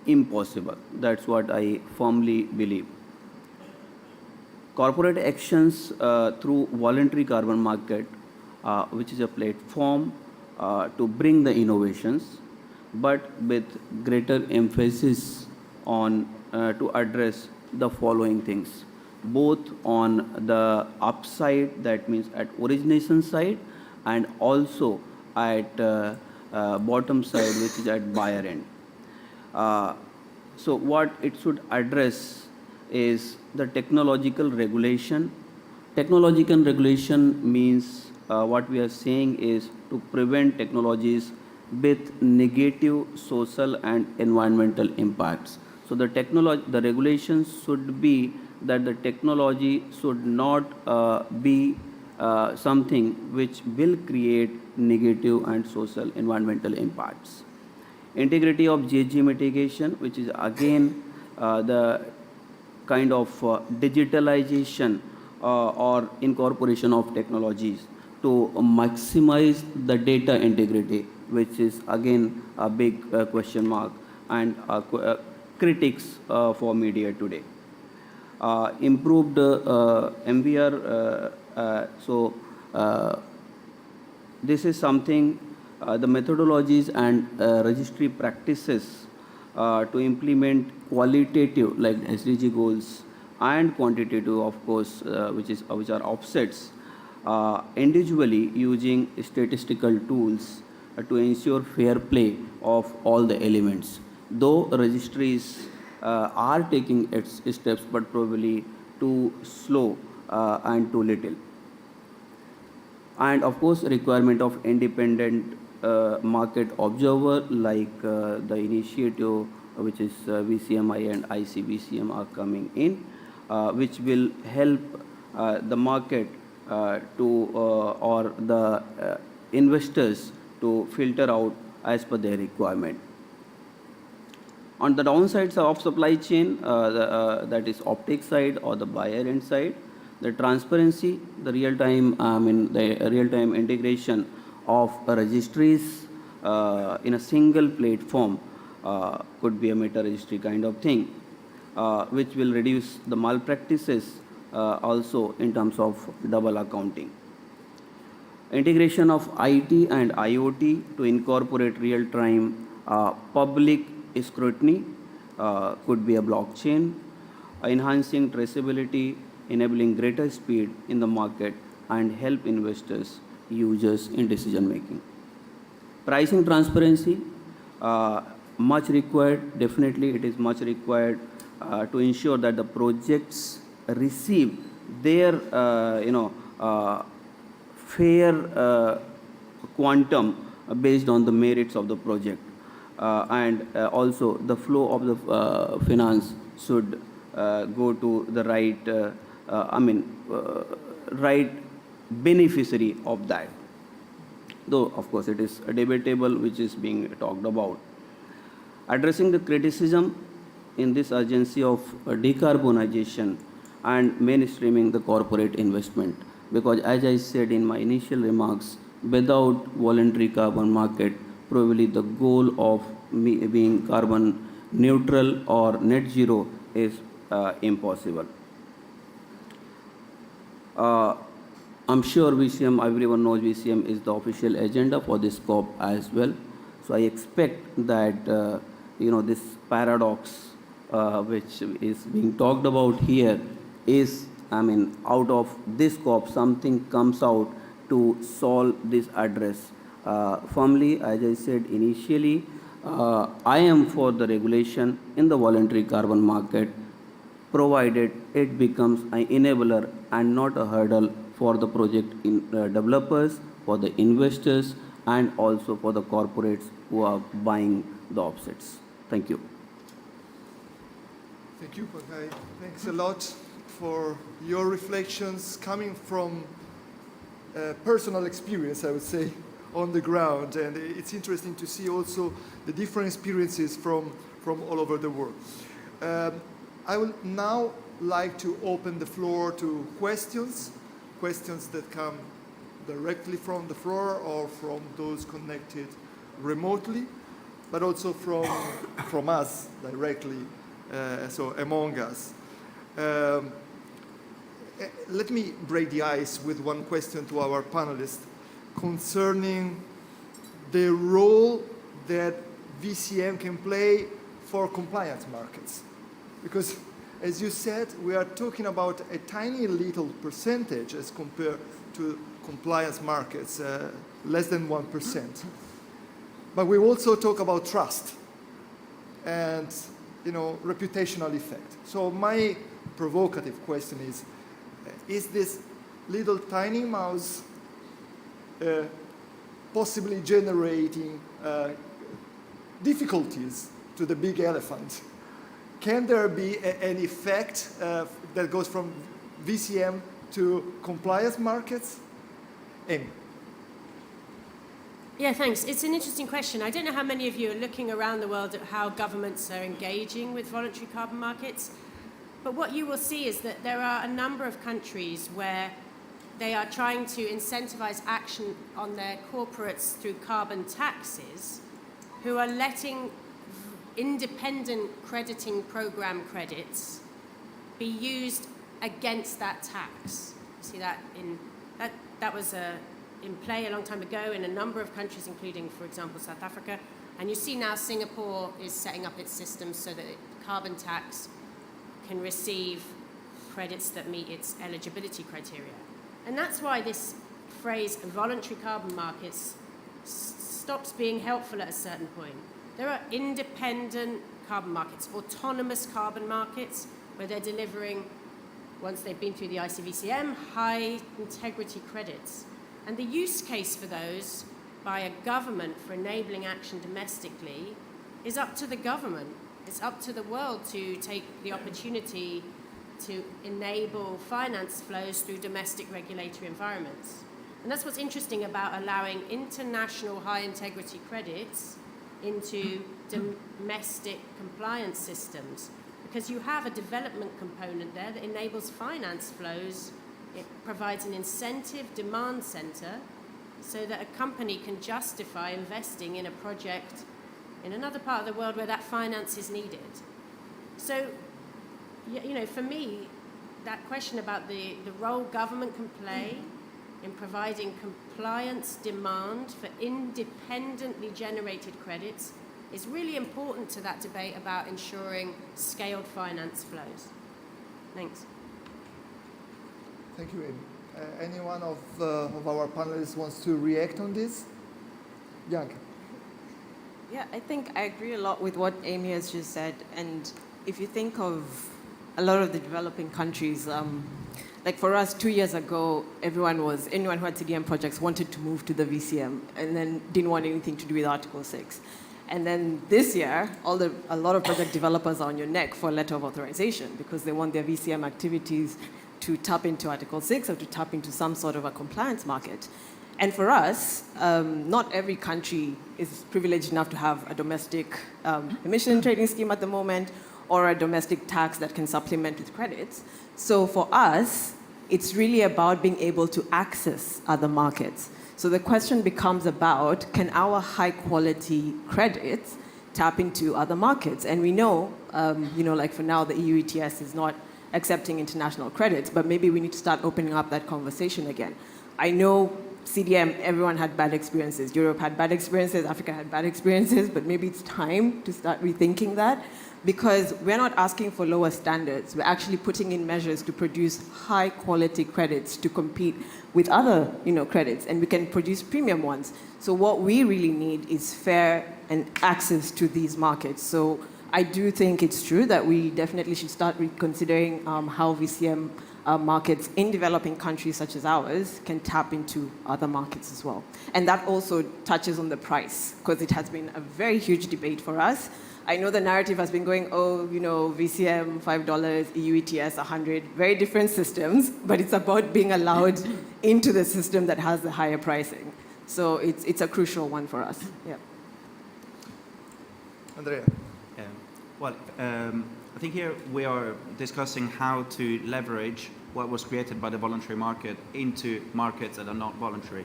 impossible. That's what I firmly believe. Corporate actions through voluntary carbon market, which is a platform to bring the innovations, but with greater emphasis on to address the following things, both on the upside, that means at origination side, and also at bottom side, which is at buyer end. So what it should address is the technological regulation. Technological regulation means what we are saying is to prevent technologies with negative social and environmental impacts. So the regulations should be that the technology should not be something which will create negative and social environmental impacts. Integrity of GHG mitigation, which is again the kind of digitalization or incorporation of technologies to maximize the data integrity, which is again a big question mark and critics for media today. Improved MVR, this is something, the methodologies and registry practices to implement qualitative like SDG goals and quantitative, of course, which are offsets, individually using statistical tools to ensure fair play of all the elements. Though registries are taking its steps, but probably too slow and too little. And of course, requirement of independent market observer, like the initiative which is VCMI and ICVCM are coming in, which will help the market or the investors to filter out as per their requirement. On the downsides of supply chain, that is optic side or the buyer end side, the transparency, the real-time, the real-time integration of registries in a single platform could be a meta-registry kind of thing, which will reduce the malpractices also in terms of double accounting. Integration of IT and IoT to incorporate real-time public scrutiny could be a blockchain, enhancing traceability, enabling greater speed in the market and help investors, users in decision making. Pricing transparency, much required, definitely it is much required to ensure that the projects receive their fair quantum based on the merits of the project. And also the flow of the finance should go to the right, right beneficiary of that. Though, of course, it is debatable, which is being talked about. Addressing the criticism in this urgency of decarbonization and mainstreaming the corporate investment. Because as I said in my initial remarks, without voluntary carbon market, probably the goal of being carbon neutral or net zero is impossible. I'm sure VCM, everyone knows VCM is the official agenda for this COP as well. So I expect that this paradox which is being talked about here is, out of this COP, something comes out to solve this address. Firmly, as I said initially, I am for the regulation in the voluntary carbon market, provided it becomes an enabler and not a hurdle for the project developers, for the investors, and also for the corporates who are buying the offsets. Thank you. Thank you, Pakai. Thanks a lot for your reflections coming from personal experience, I would say, on the ground. And it's interesting to see also the different experiences from all over the world. I will now like to open the floor to questions that come directly from the floor or from those connected remotely, but also from us directly, so among us. Let me break the ice with one question to our panelists concerning the role that VCM can play for compliance markets. Because, as you said, we are talking about a tiny little percentage as compared to compliance markets, less than 1%. But we also talk about trust and, reputational effect. So my provocative question is this little tiny mouse possibly generating difficulties to the big elephant? Can there be an effect that goes from VCM to compliance markets? Amy. Yeah, thanks. It's an interesting question. I don't know how many of you are looking around the world at how governments are engaging with voluntary carbon markets, but what you will see is that there are a number of countries where they are trying to incentivize action on their corporates through carbon taxes, who are letting independent crediting program credits be used against that tax. You see that that was in play a long time ago in a number of countries, including, for example, South Africa. And you see now Singapore is setting up its system so that carbon tax can receive credits that meet its eligibility criteria. And that's why this phrase, voluntary carbon markets, stops being helpful at a certain point. There are independent carbon markets, autonomous carbon markets, where they're delivering, once they've been through the ICVCM, high integrity credits. And the use case for those by a government for enabling action domestically is up to the government. It's up to the world to take the opportunity to enable finance flows through domestic regulatory environments. And that's what's interesting about allowing international high integrity credits into domestic compliance systems, because you have a development component there that enables finance flows. It provides an incentive demand center so that a company can justify investing in a project in another part of the world where that finance is needed. So, for me, that question about the role government can play in providing compliance demand for independently generated credits is really important to that debate about ensuring scaled finance flows. Thanks. Thank you, Amy. Anyone of our panelists wants to react on this? Bianca. Yeah, I think I agree a lot with what Amy has just said. And if you think of a lot of the developing countries, like for us 2 years ago, anyone who had CDM projects wanted to move to the VCM and then didn't want anything to do with Article 6. And then this year, a lot of project developers are on your neck for a letter of authorization because they want their VCM activities to tap into Article 6 or to tap into some sort of a compliance market. And for us, not every country is privileged enough to have a domestic emission trading scheme at the moment or a domestic tax that can supplement with credits. So for us, it's really about being able to access other markets. So the question becomes about, can our high quality credits tap into other markets? And we know, like for now, the EU ETS is not accepting international credits, but maybe we need to start opening up that conversation again. I know CDM, everyone had bad experiences. Europe had bad experiences, Africa had bad experiences, but maybe it's time to start rethinking that, because we're not asking for lower standards. We're actually putting in measures to produce high quality credits to compete with other credits, and we can produce premium ones. So what we really need is fair and access to these markets. So I do think it's true that we definitely should start reconsidering how VCM markets in developing countries such as ours can tap into other markets as well. And that also touches on the price, because it has been a very huge debate for us. I know the narrative has been going, VCM, $5, EU ETS, 100, very different systems, but it's about being allowed into the system that has the higher pricing. So it's a crucial one for us. Yeah. Andrea. Well, think here we are discussing how to leverage what was created by the voluntary market into markets that are not voluntary.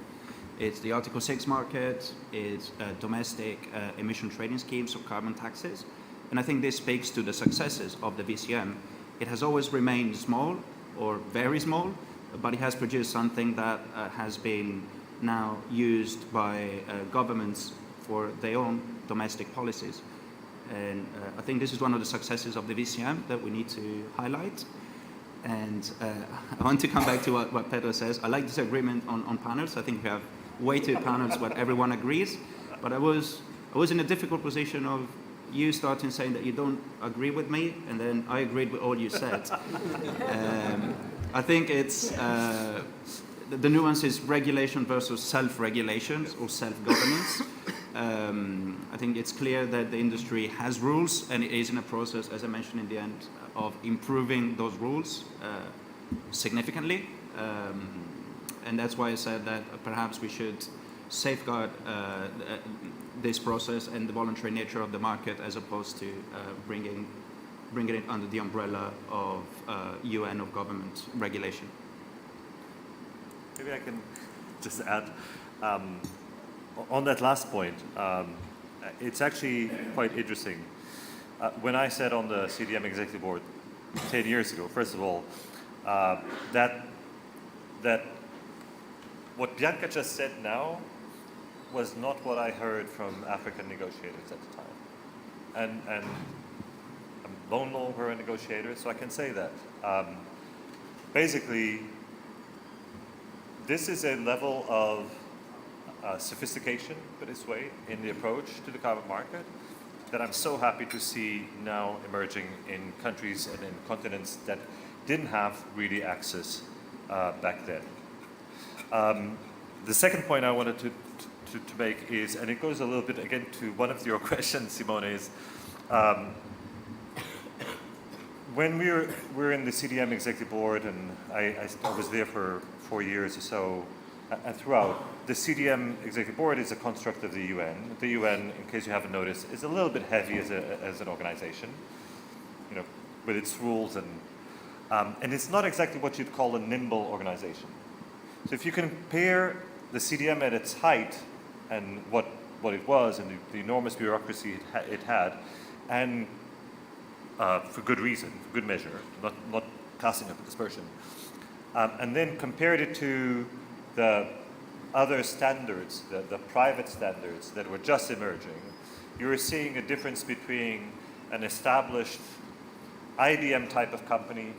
It's the Article 6 market, it's domestic emission trading schemes or carbon taxes. And I think this speaks to the successes of the VCM. It has always remained small or very small, but it has produced something that has been now used by governments for their own domestic policies. And I think this is one of the successes of the VCM that we need to highlight. And I want to come back to what Pedro says. I like this agreement on panels. I think we have way too panels where everyone agrees. But I was in a difficult position of you starting saying that you don't agree with me, and then I agreed with all you said. I think it's the nuance is regulation versus self-regulation or self-governance. I think it's clear that the industry has rules, and it is in a process, as I mentioned in the end, of improving those rules significantly. And that's why I said that perhaps we should safeguard this process and the voluntary nature of the market as opposed to bringing it under the umbrella of UN or government regulation. Maybe I can just add, on that last point, it's actually quite interesting. When I sat on the CDM Executive Board 10 years ago, first of all, that what Bianca just said now was not what I heard from African negotiators at the time. And I'm no longer a negotiator, so I can say that. Basically, this is a level of sophistication, put this way, in the approach to the carbon market that I'm so happy to see now emerging in countries and in continents that didn't have really access back then. The second point I wanted to make is, and it goes a little bit again to one of your questions, Simone, is when we were in the CDM Executive Board, and I was there for 4 years or so, and throughout, the CDM Executive Board is a construct of the UN. The UN, in case you haven't noticed, is a little bit heavy as an organization, you know, with its rules, and it's not exactly what you'd call a nimble organization. So if you compare the CDM at its height and what it was and the enormous bureaucracy it had, and for good reason, for good measure, not casting up a dispersion, and then compared it to the other standards, the private standards that were just emerging, you were seeing a difference between an established IBM type of company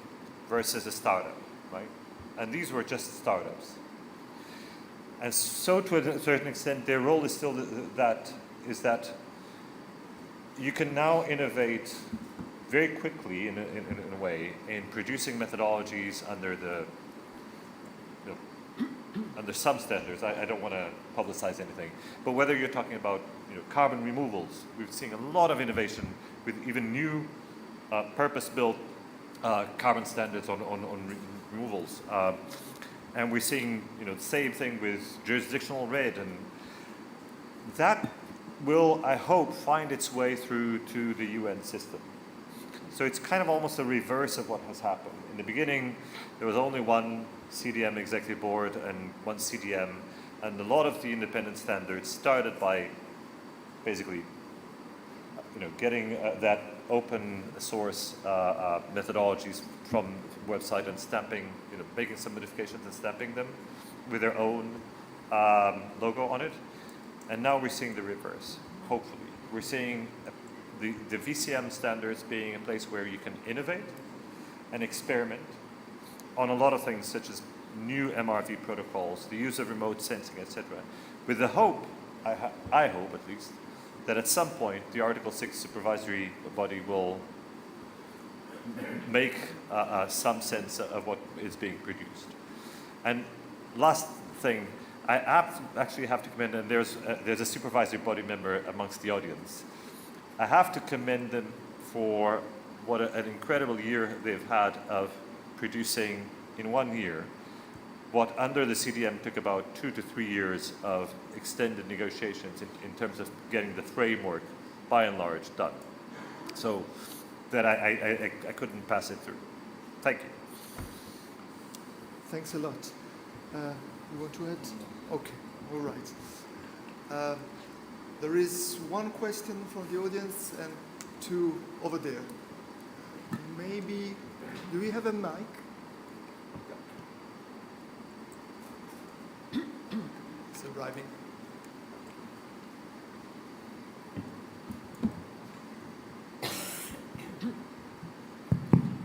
versus a startup, right? And these were just startups. And so to a certain extent, their role is still that you can now innovate very quickly in a way in producing methodologies under under some standards. I don't want to publicize anything, but whether you're talking about carbon removals, we've seen a lot of innovation with even new purpose-built carbon standards on removals. And we're seeing the same thing with jurisdictional red, and that will, I hope, find its way through to the UN system. So it's kind of almost a reverse of what has happened. In the beginning, there was only one CDM Executive Board and one CDM, and a lot of the independent standards started by basically getting that open source methodologies from the website and stamping, making some modifications and stamping them with their own logo on it. And now we're seeing the reverse, hopefully. We're seeing the VCM standards being a place where you can innovate and experiment on a lot of things, such as new MRV protocols, the use of remote sensing, etc. With the hope, I hope at least, that at some point the Article 6 supervisory body will make some sense of what is being produced. And last thing, I actually have to commend, and there's a supervisory body member amongst the audience. I have to commend them for what an incredible year they've had of producing in 1 year what under the CDM took about 2 to 3 years of extended negotiations in terms of getting the framework by and large done. So that I couldn't pass it through. Thank you. Thanks a lot. You want to add? Okay, all right. There is one question from the audience and two over there. Maybe, do we have a mic? It's arriving.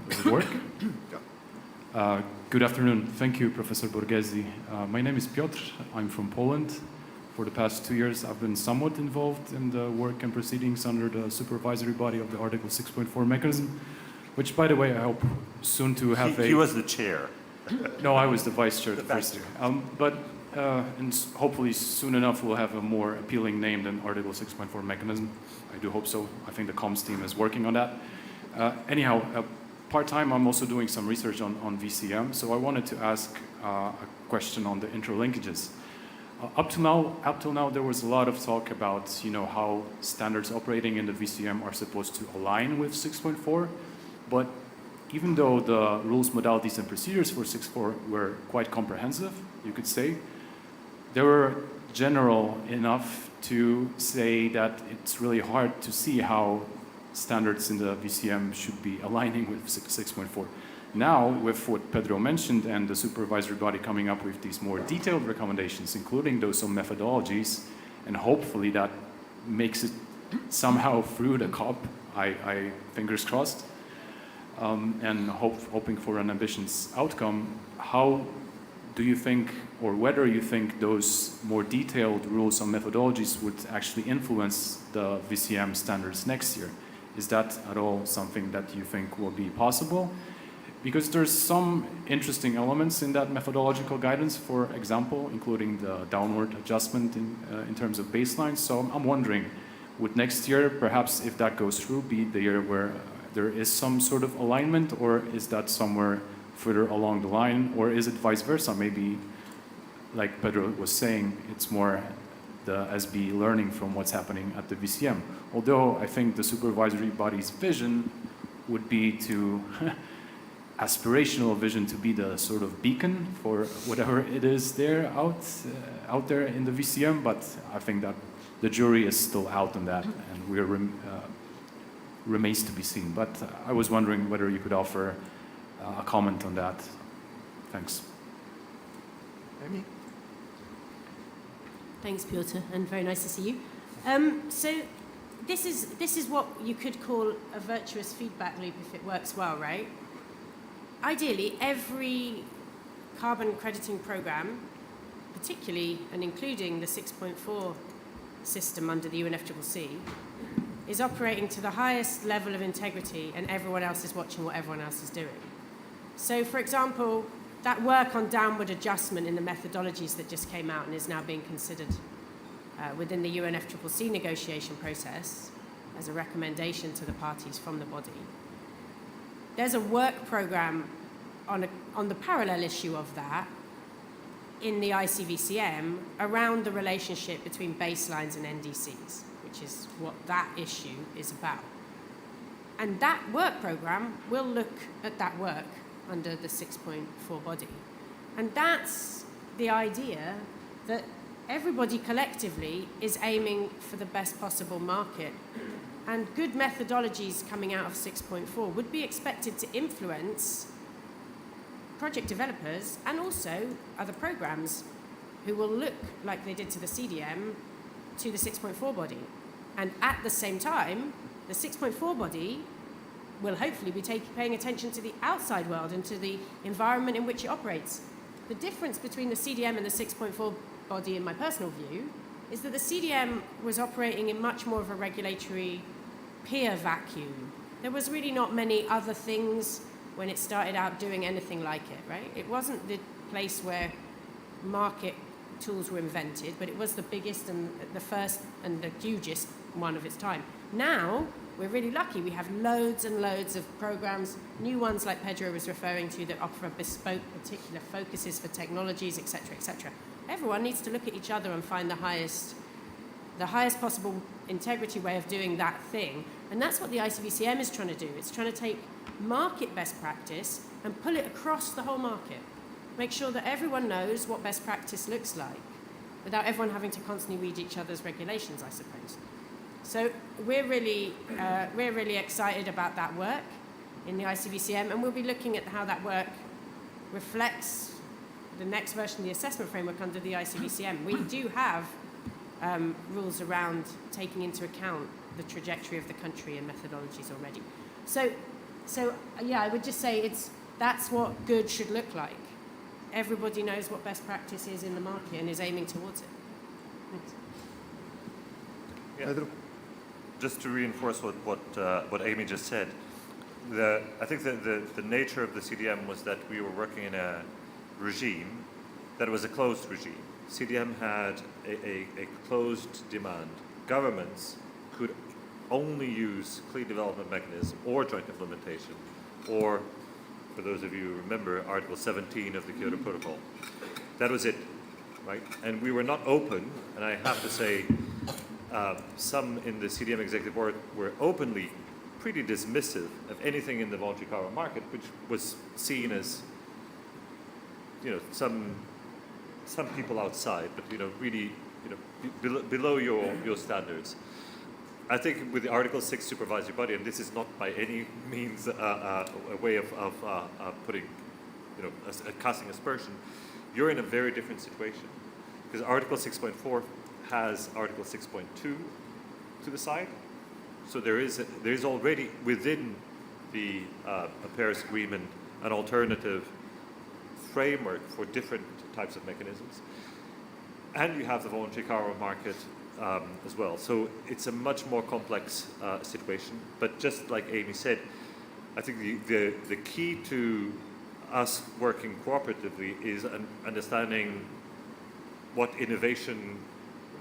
Does it work? Good afternoon. Thank you, Professor Borghesi. My name is Piotr. I'm from Poland. For the past 2 years, I've been somewhat involved in the work and proceedings under the supervisory body of the Article 6.4 mechanism, which, by the way, I hope soon to have He was the chair. No, I was the vice chair The the first vice year. But hopefully soon enough we'll have a more appealing name than Article 6.4 mechanism. I do hope so. I think the comms team is working on that. Anyhow, part-time I'm also doing some research on VCM, so I wanted to ask a question on the interlinkages. Up till now, there was a lot of talk about, how standards operating in the VCM are supposed to align with 6.4, but even though the rules, modalities, and procedures for 6.4 were quite comprehensive, you could say, they were general enough to say that it's really hard to see how standards in the VCM should be aligning with 6.4. Now, with what Pedro mentioned and the supervisory body coming up with these more detailed recommendations, including those on methodologies, and hopefully that makes it somehow through the COP, I fingers crossed, and hoping for an ambitious outcome, how do you think, or whether you think those more detailed rules on methodologies would actually influence the VCM standards next year? Is that at all something that you think will be possible? Because there's some interesting elements in that methodological guidance, for example, including the downward adjustment in terms of baselines. So I'm wondering, would next year, perhaps if that goes through, be the year where there is some sort of alignment, or is that somewhere further along the line, or is it vice versa? Maybe, like Pedro was saying, it's more the SB learning from what's happening at the VCM. Although I think the supervisory body's vision would be to aspirational vision to be the sort of beacon for whatever it is there out there in the VCM, but I think that the jury is still out on that, and remains to be seen. But I was wondering whether you could offer a comment on that. Thanks. Amy? Thanks, Piotr, and very nice to see you. So this is what you could call a virtuous feedback loop if it works well, right? Ideally, every carbon crediting program, particularly and including the 6.4 system under the UNFCCC, is operating to the highest level of integrity, and everyone else is watching what everyone else is doing. So, for example, that work on downward adjustment in the methodologies that just came out and is now being considered within the UNFCCC negotiation process as a recommendation to the parties from the body. There's a work program on the parallel issue of that in the ICVCM around the relationship between baselines and NDCs, which is what that issue is about. And that work program will look at that work under the 6.4 body. And that's the idea that everybody collectively is aiming for the best possible market. And good methodologies coming out of 6.4 would be expected to influence project developers and also other programs who will look like they did to the CDM to the 6.4 body. And at the same time, the 6.4 body will hopefully be paying attention to the outside world and to the environment in which it operates. The difference between the CDM and the 6.4 body, in my personal view, is that the CDM was operating in much more of a regulatory peer vacuum. There was really not many other things when it started out doing anything like it, right? It wasn't the place where market tools were invented, but it was the biggest and the first and the hugest one of its time. Now, we're really lucky. We have loads and loads of programs, new ones like Pedro was referring to that offer bespoke particular focuses for technologies, et cetera, et cetera. Everyone needs to look at each other and find the highest possible integrity way of doing that thing. And that's what the ICVCM is trying to do. It's trying to take market best practice and pull it across the whole market. Make sure that everyone knows what best practice looks like without everyone having to constantly read each other's regulations, I suppose. So we're really excited about that work in the ICVCM, and we'll be looking at how that work reflects the next version of the assessment framework under the ICVCM. We do have rules around taking into account the trajectory of the country and methodologies already. So yeah, I would just say that's what good should look like. Everybody knows what best practice is in the market and is aiming towards it. Thanks. Yeah. Just to reinforce what Amy just said, I think the nature of the CDM was that we were working in a regime that was a closed regime. CDM had a closed demand. Governments could only use clean development mechanism or joint implementation, or, for those of you who remember, Article 17 of the Kyoto Protocol. That was it, right? And we were not open, and I have to say, some in the CDM Executive Board were openly pretty dismissive of anything in the voluntary carbon market, which was seen as, some people outside, but really, below your standards. I think with the Article 6 supervisory body, and this is not by any means a way of putting, casting aspersion, you're in a very different situation, because Article 6.4 has Article 6.2 to the side. So there is already within the Paris Agreement an alternative framework for different types of mechanisms. And you have the voluntary carbon market as well. So it's a much more complex situation. But just like Amy said, I think the key to us working cooperatively is understanding what innovation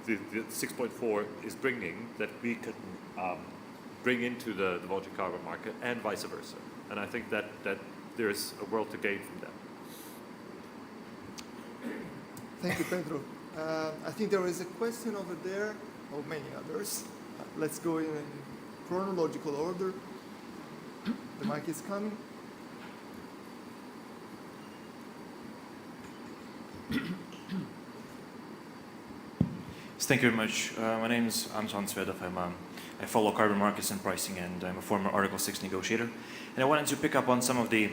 the 6.4 is bringing that we can bring into the voluntary carbon market, and vice versa. And I think that there's a world to gain from that. Thank you, Pedro. I think there is a question over there, or many others. Let's go in chronological order. The mic is coming. Thank you very much. My name is Anton Svedov. I follow carbon markets and pricing, and I'm a former Article 6 negotiator. And I wanted to pick up on some of the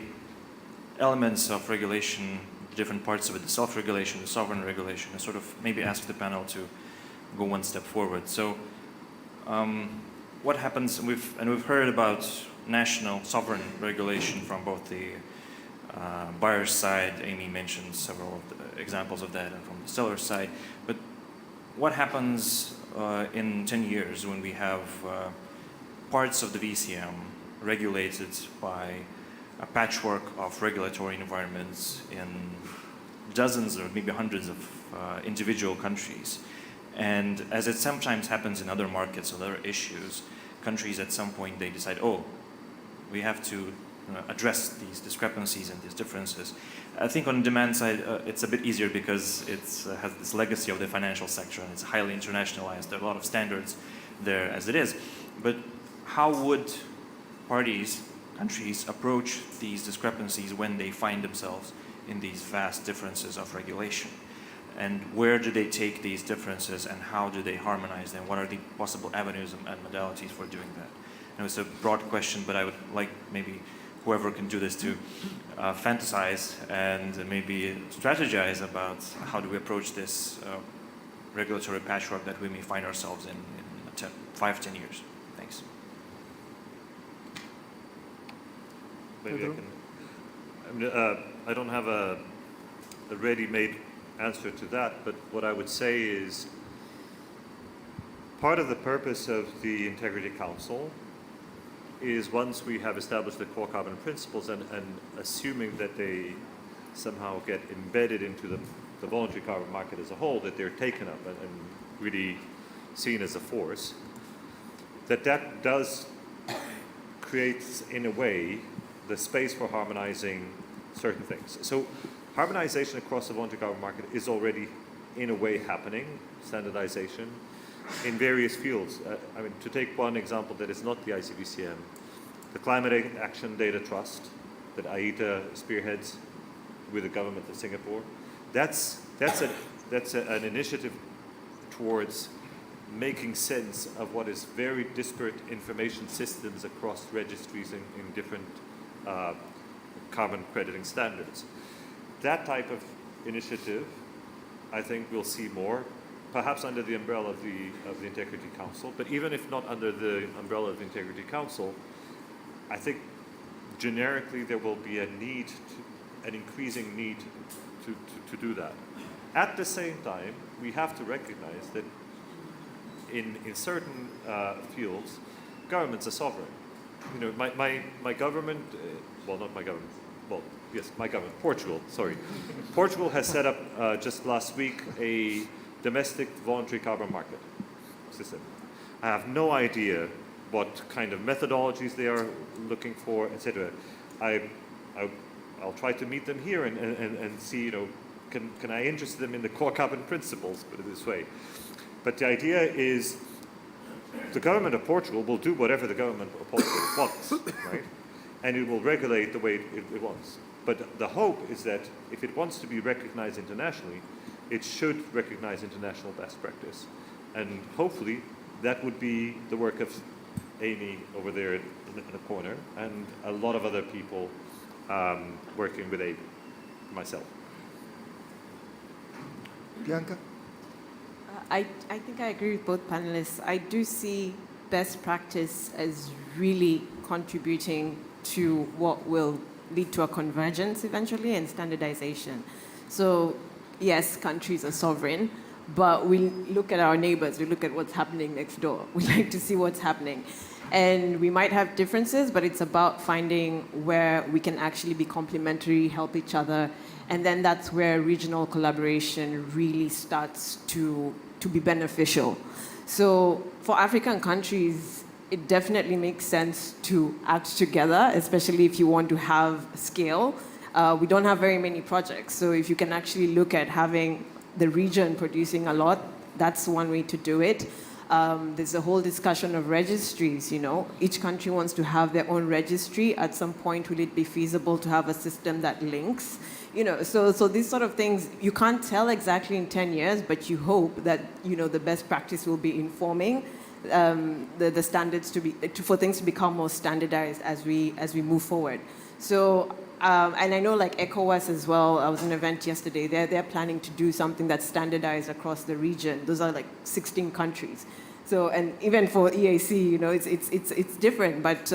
elements of regulation, different parts of it, the self-regulation, the sovereign regulation, and sort of maybe ask the panel to go one step forward. So what happens, and we've heard about national sovereign regulation from both the buyer's side. Amy mentioned several of the examples of that, and from the seller's side. But what happens in 10 years when we have parts of the VCM regulated by a patchwork of regulatory environments in dozens or maybe hundreds of individual countries? And as it sometimes happens in other markets, or other issues, countries at some point they decide, oh, we have to address these discrepancies and these differences. I think on the demand side, it's a bit easier because it has this legacy of the financial sector, and it's highly internationalized. There are a lot of standards there as it is. But how would countries approach these discrepancies when they find themselves in these vast differences of regulation? And where do they take these differences, and how do they harmonize them? What are the possible avenues and modalities for doing that? I know it's a broad question, but I would like maybe whoever can do this to fantasize and maybe strategize about how do we approach this regulatory patchwork that we may find ourselves in 5-10 years. Thanks. Maybe I don't have a ready-made answer to that, but what I would say is part of the purpose of the Integrity Council is, once we have established the core carbon principles and assuming that they somehow get embedded into the voluntary carbon market as a whole, that they're taken up and really seen as a force, that does create, in a way, the space for harmonizing certain things. So harmonization across the voluntary carbon market is already, in a way, happening, standardization. in various fields. I mean, to take one example that is not the ICVCM, the Climate Action Data Trust that AITA spearheads with the government of Singapore, that's an initiative towards making sense of what is very disparate information systems across registries in different carbon crediting standards. That type of initiative, I think we'll see more, perhaps under the umbrella of the Integrity Council, but even if not under the umbrella of the Integrity Council, I think generically there will be an increasing need to do that. At the same time, we have to recognize that in certain fields, governments are sovereign. You know, my government, well, not my government, well, yes, my government, Portugal, sorry. Portugal has set up just last week a domestic voluntary carbon market system. I have no idea what kind of methodologies they are looking for, etc. I'll try to meet them here and see, you know, can I interest them in the core carbon principles, put it this way. But the idea is the government of Portugal will do whatever the government of Portugal wants, right? And it will regulate the way it wants. But the hope is that if it wants to be recognized internationally, it should recognize international best practice. And hopefully that would be the work of Amy over there in the corner and a lot of other people working with Amy, myself. Bianca? I think I agree with both panelists. I do see best practice as really contributing to what will lead to a convergence eventually and standardization. So yes, countries are sovereign, but we look at our neighbors, we look at what's happening next door. We like to see what's happening. And we might have differences, but it's about finding where we can actually be complementary, help each other, and then that's where regional collaboration really starts to be beneficial. So for African countries, it definitely makes sense to act together, especially if you want to have scale. We don't have very many projects, so if you can actually look at having the region producing a lot, that's one way to do it. There's a whole discussion of registries, you know. Each country wants to have their own registry. At some point, will it be feasible to have a system that links? You know, so these sort of things, you can't tell exactly in 10 years, but you hope that, you know, the best practice will be informing the standards for things to become more standardized as we move forward. So, and I know like ECOWAS as well, I was in an event yesterday, they're planning to do something that's standardized across the region. Those are like 16 countries. So, and even for EAC, you know, it's different, but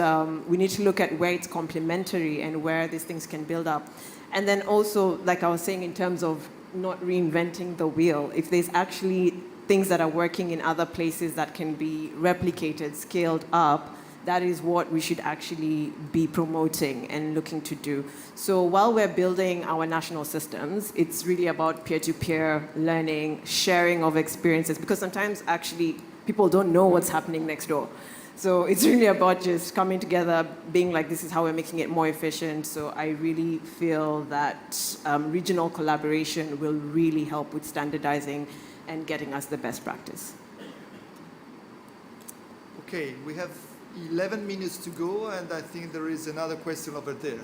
we need to look at where it's complementary and where these things can build up. And then also, like I was saying, in terms of not reinventing the wheel, if there's actually things that are working in other places that can be replicated, scaled up, that is what we should actually be promoting and looking to do. So while we're building our national systems, it's really about peer-to-peer learning, sharing of experiences, because sometimes actually people don't know what's happening next door. So it's really about just coming together, being like, this is how we're making it more efficient. So I really feel that regional collaboration will really help with standardizing and getting us the best practice. Okay, we have 11 minutes to go, and I think there is another question over there.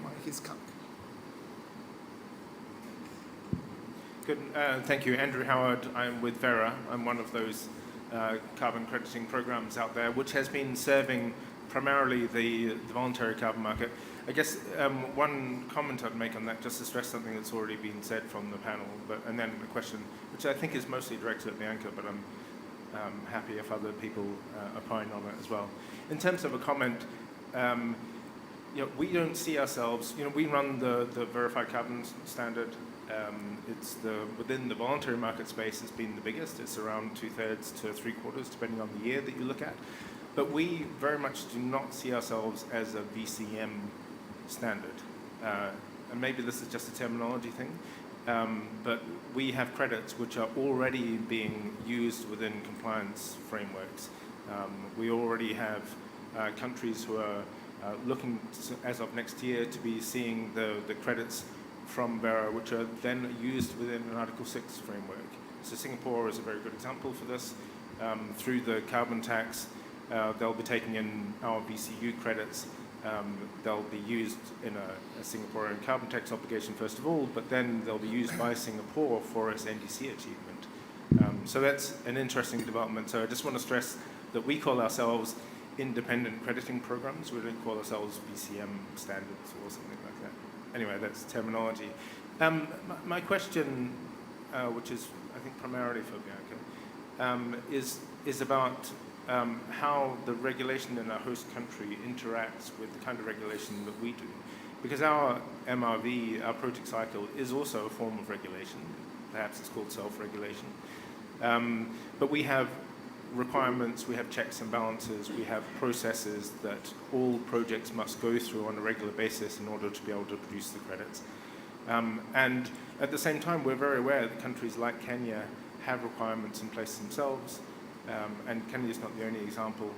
Mike is coming. Good. Thank you. Andrew Howard. I'm with Vera. I'm one of those carbon crediting programs out there, which has been serving primarily the voluntary carbon market. I guess one comment I'd make on that, just to stress something that's already been said from the panel, and then a question, which I think is mostly directed at Bianca, but I'm happy if other people opine on it as well. In terms of a comment, you know, we don't see ourselves, you know, we run the verified carbon standard. It's within the voluntary market space, it's been the biggest. It's around 2/3 to 3/4, depending on the year that you look at. But we very much do not see ourselves as a VCM standard. And maybe this is just a terminology thing, but we have credits which are already being used within compliance frameworks. We already have countries who are looking to, as of next year, to be seeing the credits from Vera, which are then used within an Article 6 framework. So Singapore is a very good example for this. Through the carbon tax, they'll be taking in our VCU credits. They'll be used in a Singaporean carbon tax obligation first of all, but then they'll be used by Singapore for its NDC achievement. So that's an interesting development. So I just want to stress that we call ourselves independent crediting programs. We don't call ourselves VCM standards or something like that. Anyway, that's terminology. My question, which is I think primarily for Bianca, is about how the regulation in our host country interacts with the kind of regulation that we do. Because our MRV, our project cycle, is also a form of regulation. Perhaps it's called self-regulation. But we have requirements, we have checks and balances, we have processes that all projects must go through on a regular basis in order to be able to produce the credits. And at the same time, we're very aware that countries like Kenya have requirements in place themselves, and Kenya is not the only example.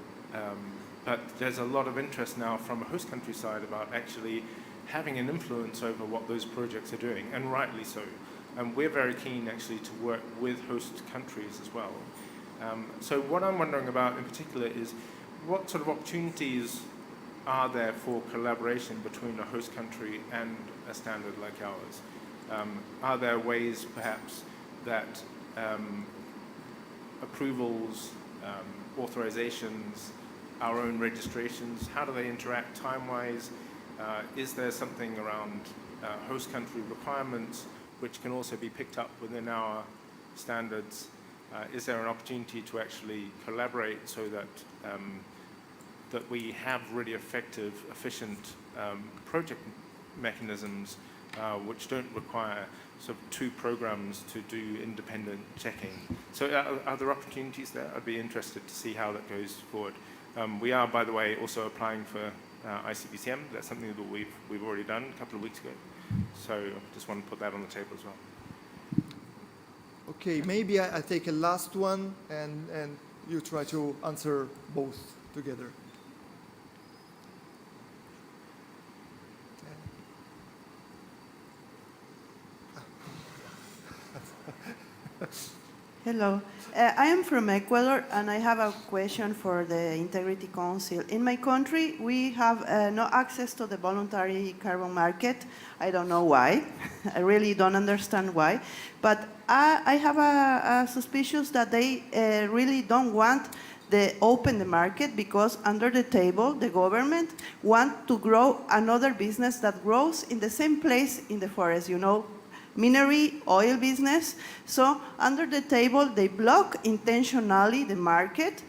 But there's a lot of interest now from a host country side about actually having an influence over what those projects are doing, and rightly so. And we're very keen actually to work with host countries as well. So what I'm wondering about in particular is what sort of opportunities are there for collaboration between a host country and a standard like ours? Are there ways perhaps that approvals, authorizations, our own registrations, how do they interact time-wise? Is there something around host country requirements which can also be picked up within our standards? Is there an opportunity to actually collaborate so that that we have really effective, efficient project mechanisms which don't require sort of two programs to do independent checking? So are there opportunities there? I'd be interested to see how that goes forward. We are, by the way, also applying for ICBCM. That's something that we've already done a couple of weeks ago. So just want to put that on the table as well. Okay, maybe I take a last one, and you try to answer both together. Hello. I am from Ecuador, and I have a question for the Integrity Council. In my country, we have no access to the voluntary carbon market. I don't know why. I really don't understand why. But I have a suspicion that they really don't want to open the market because under the table, the government want to grow another business that grows in the same place in the forest, you know, minery, oil business. So under the table, they block intentionally the market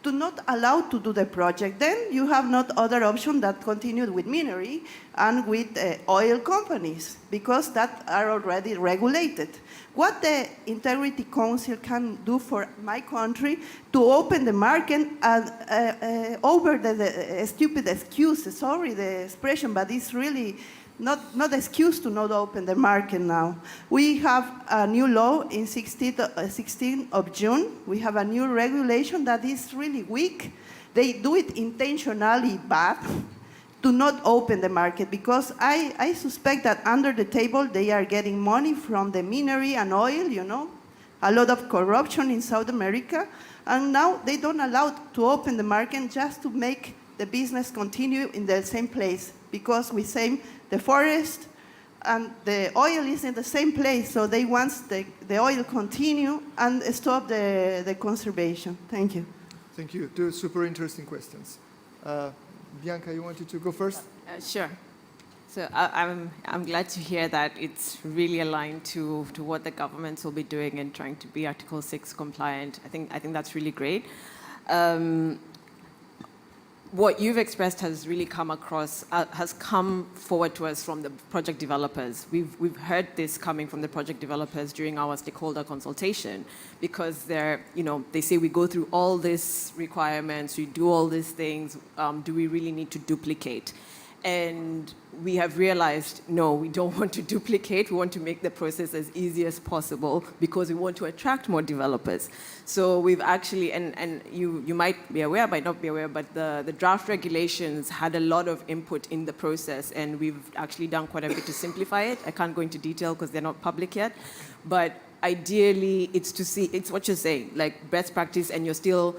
to not allow to do the project. Then you have not other option that continue with minery and with oil companies because that are already regulated. What the Integrity Council can do for my country to open the market and over the stupid excuses, sorry the expression, but it's really not excuse to not open the market now. We have a new law in 16th of June. We have a new regulation that is really weak. They do it intentionally bad to not open the market because I suspect that under the table they are getting money from the minery and oil, you know, a lot of corruption in South America. And now they don't allow to open the market just to make the business continue in the same place because we say the forest and the oil is in the same place, so they want the oil continue and stop the conservation. Thank you. Thank you. Two super interesting questions. Bianca, you wanted to go first? Sure. So I'm glad to hear that it's really aligned to what the governments will be doing and trying to be Article 6 compliant. I think that's really great. What you've expressed has really come across, has come forward to us from the project developers. We've heard this coming from the project developers during our stakeholder consultation because they say we go through all these requirements, we do all these things, do we really need to duplicate? And we have realized, no, we don't want to duplicate. We want to make the process as easy as possible because we want to attract more developers. So we've actually, and you might be aware, might not be aware, but the draft regulations had a lot of input in the process, and we've actually done quite a bit to simplify it. I can't go into detail because they're not public yet. But ideally, it's to see, it's what you're saying, like best practice, and you're still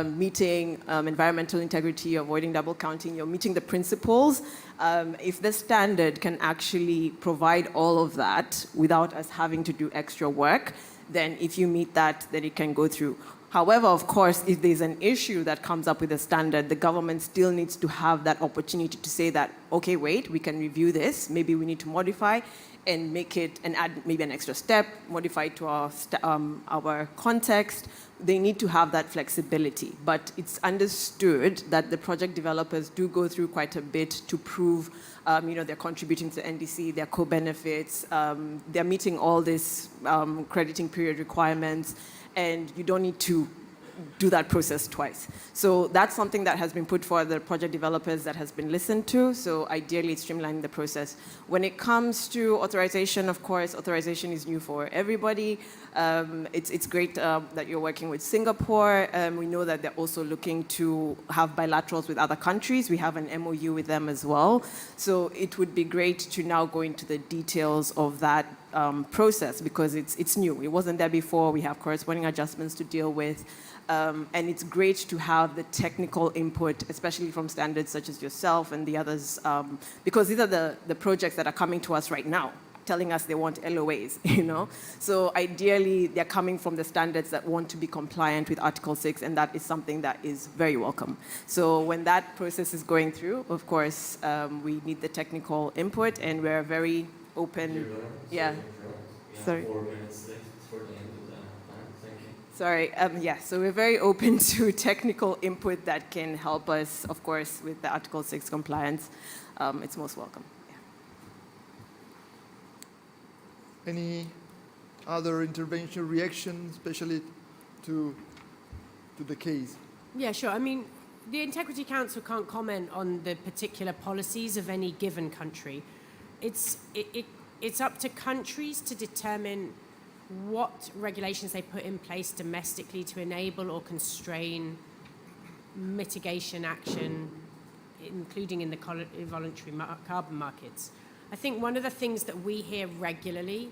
meeting environmental integrity, avoiding double counting, you're meeting the principles. If the standard can actually provide all of that without us having to do extra work, then if you meet that, then it can go through. However, of course, if there's an issue that comes up with the standard, the government still needs to have that opportunity to say that, okay, wait, we can review this, maybe we need to modify and make it, and add maybe an extra step, modify it to our context. They need to have that flexibility. But it's understood that the project developers do go through quite a bit to prove they're contributing to NDC, their co-benefits, they're meeting all this crediting period requirements, and you don't need to do that process twice. So that's something that has been put for the project developers that has been listened to. So ideally, it's streamlining the process. When it comes to authorization, of course, authorization is new for everybody. It's great that you're working with Singapore. We know that they're also looking to have bilaterals with other countries. We have an MOU with them as well. So it would be great to now go into the details of that process because it's new. It wasn't there before. We have corresponding adjustments to deal with. And it's great to have the technical input, especially from standards such as yourself and the others, because these are the projects that are coming to us right now, telling us they want LOAs, So ideally, they're coming from the standards that want to be compliant with Article 6, and that is something that is very welcome. So when that process is going through, of course, we need the technical input, and we're very open. Yeah. Sorry. 4 minutes left for the end of the time. Thank you. Sorry. So we're very open to technical input that can help us, of course, with the Article 6 compliance. It's most welcome. Any other intervention, reaction, especially to the case? Yeah, sure. I mean, the Integrity Council can't comment on the particular policies of any given country. It's up to countries to determine what regulations they put in place domestically to enable or constrain mitigation action, including in the voluntary carbon markets. I think one of the things that we hear regularly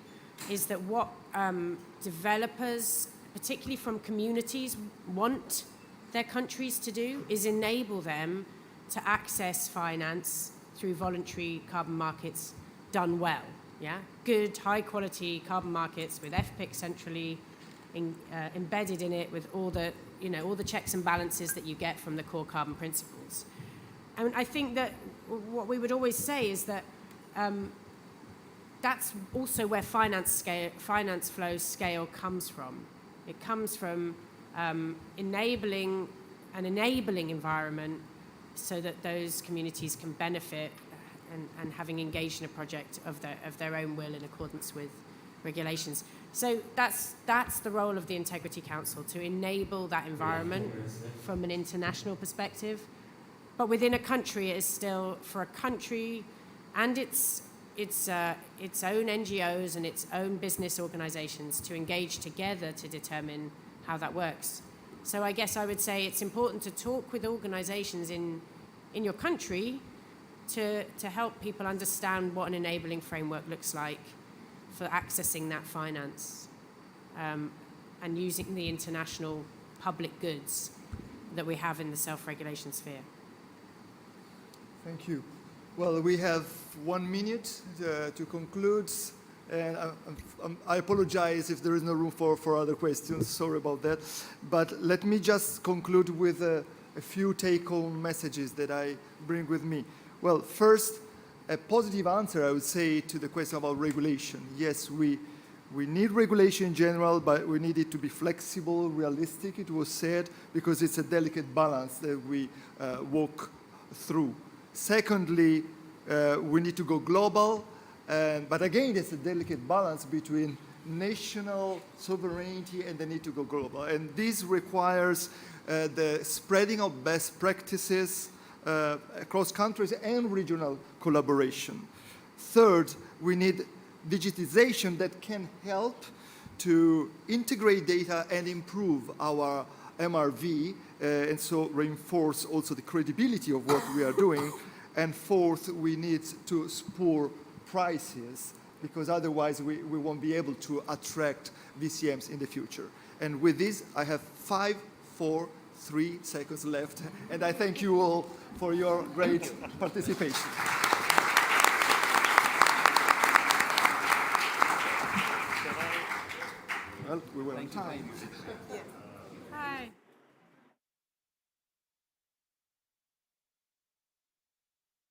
is that what developers, particularly from communities, want their countries to do is enable them to access finance through voluntary carbon markets done well. Yeah, good, high-quality carbon markets with FPIC centrally embedded in it, with all the checks and balances that you get from the core carbon principles. And I think that what we would always say is that that's also where finance flow scale comes from. It comes from enabling an enabling environment so that those communities can benefit and having engaged in a project of their own will in accordance with regulations. So that's the role of the Integrity Council, to enable that environment from an international perspective. But within a country, it is still for a country and its own NGOs and its own business organizations to engage together to determine how that works. So I guess I would say it's important to talk with organizations in your country to help people understand what an enabling framework looks like for accessing that finance and using the international public goods that we have in the self-regulation sphere. Thank you. Well, we have 1 minute to conclude, and I apologize if there is no room for other questions. Sorry about that. But let me just conclude with a few take-home messages that I bring with me. Well, first, a positive answer, I would say, to the question about regulation. Yes, we need regulation in general, but we need it to be flexible, realistic, it was said, because it's a delicate balance that we walk through. Secondly, we need to go global, but again, it's a delicate balance between national sovereignty and the need to go global. And this requires the spreading of best practices, across countries and regional collaboration. Third, we need digitization that can help to integrate data and improve our MRV, and so reinforce also the credibility of what we are doing. And fourth, we need to spur prices, because otherwise we won't be able to attract VCMs in the future. And with this, I have 5, 4, 3 seconds left, and I thank you all for your great participation. Well, we were on time. Hi.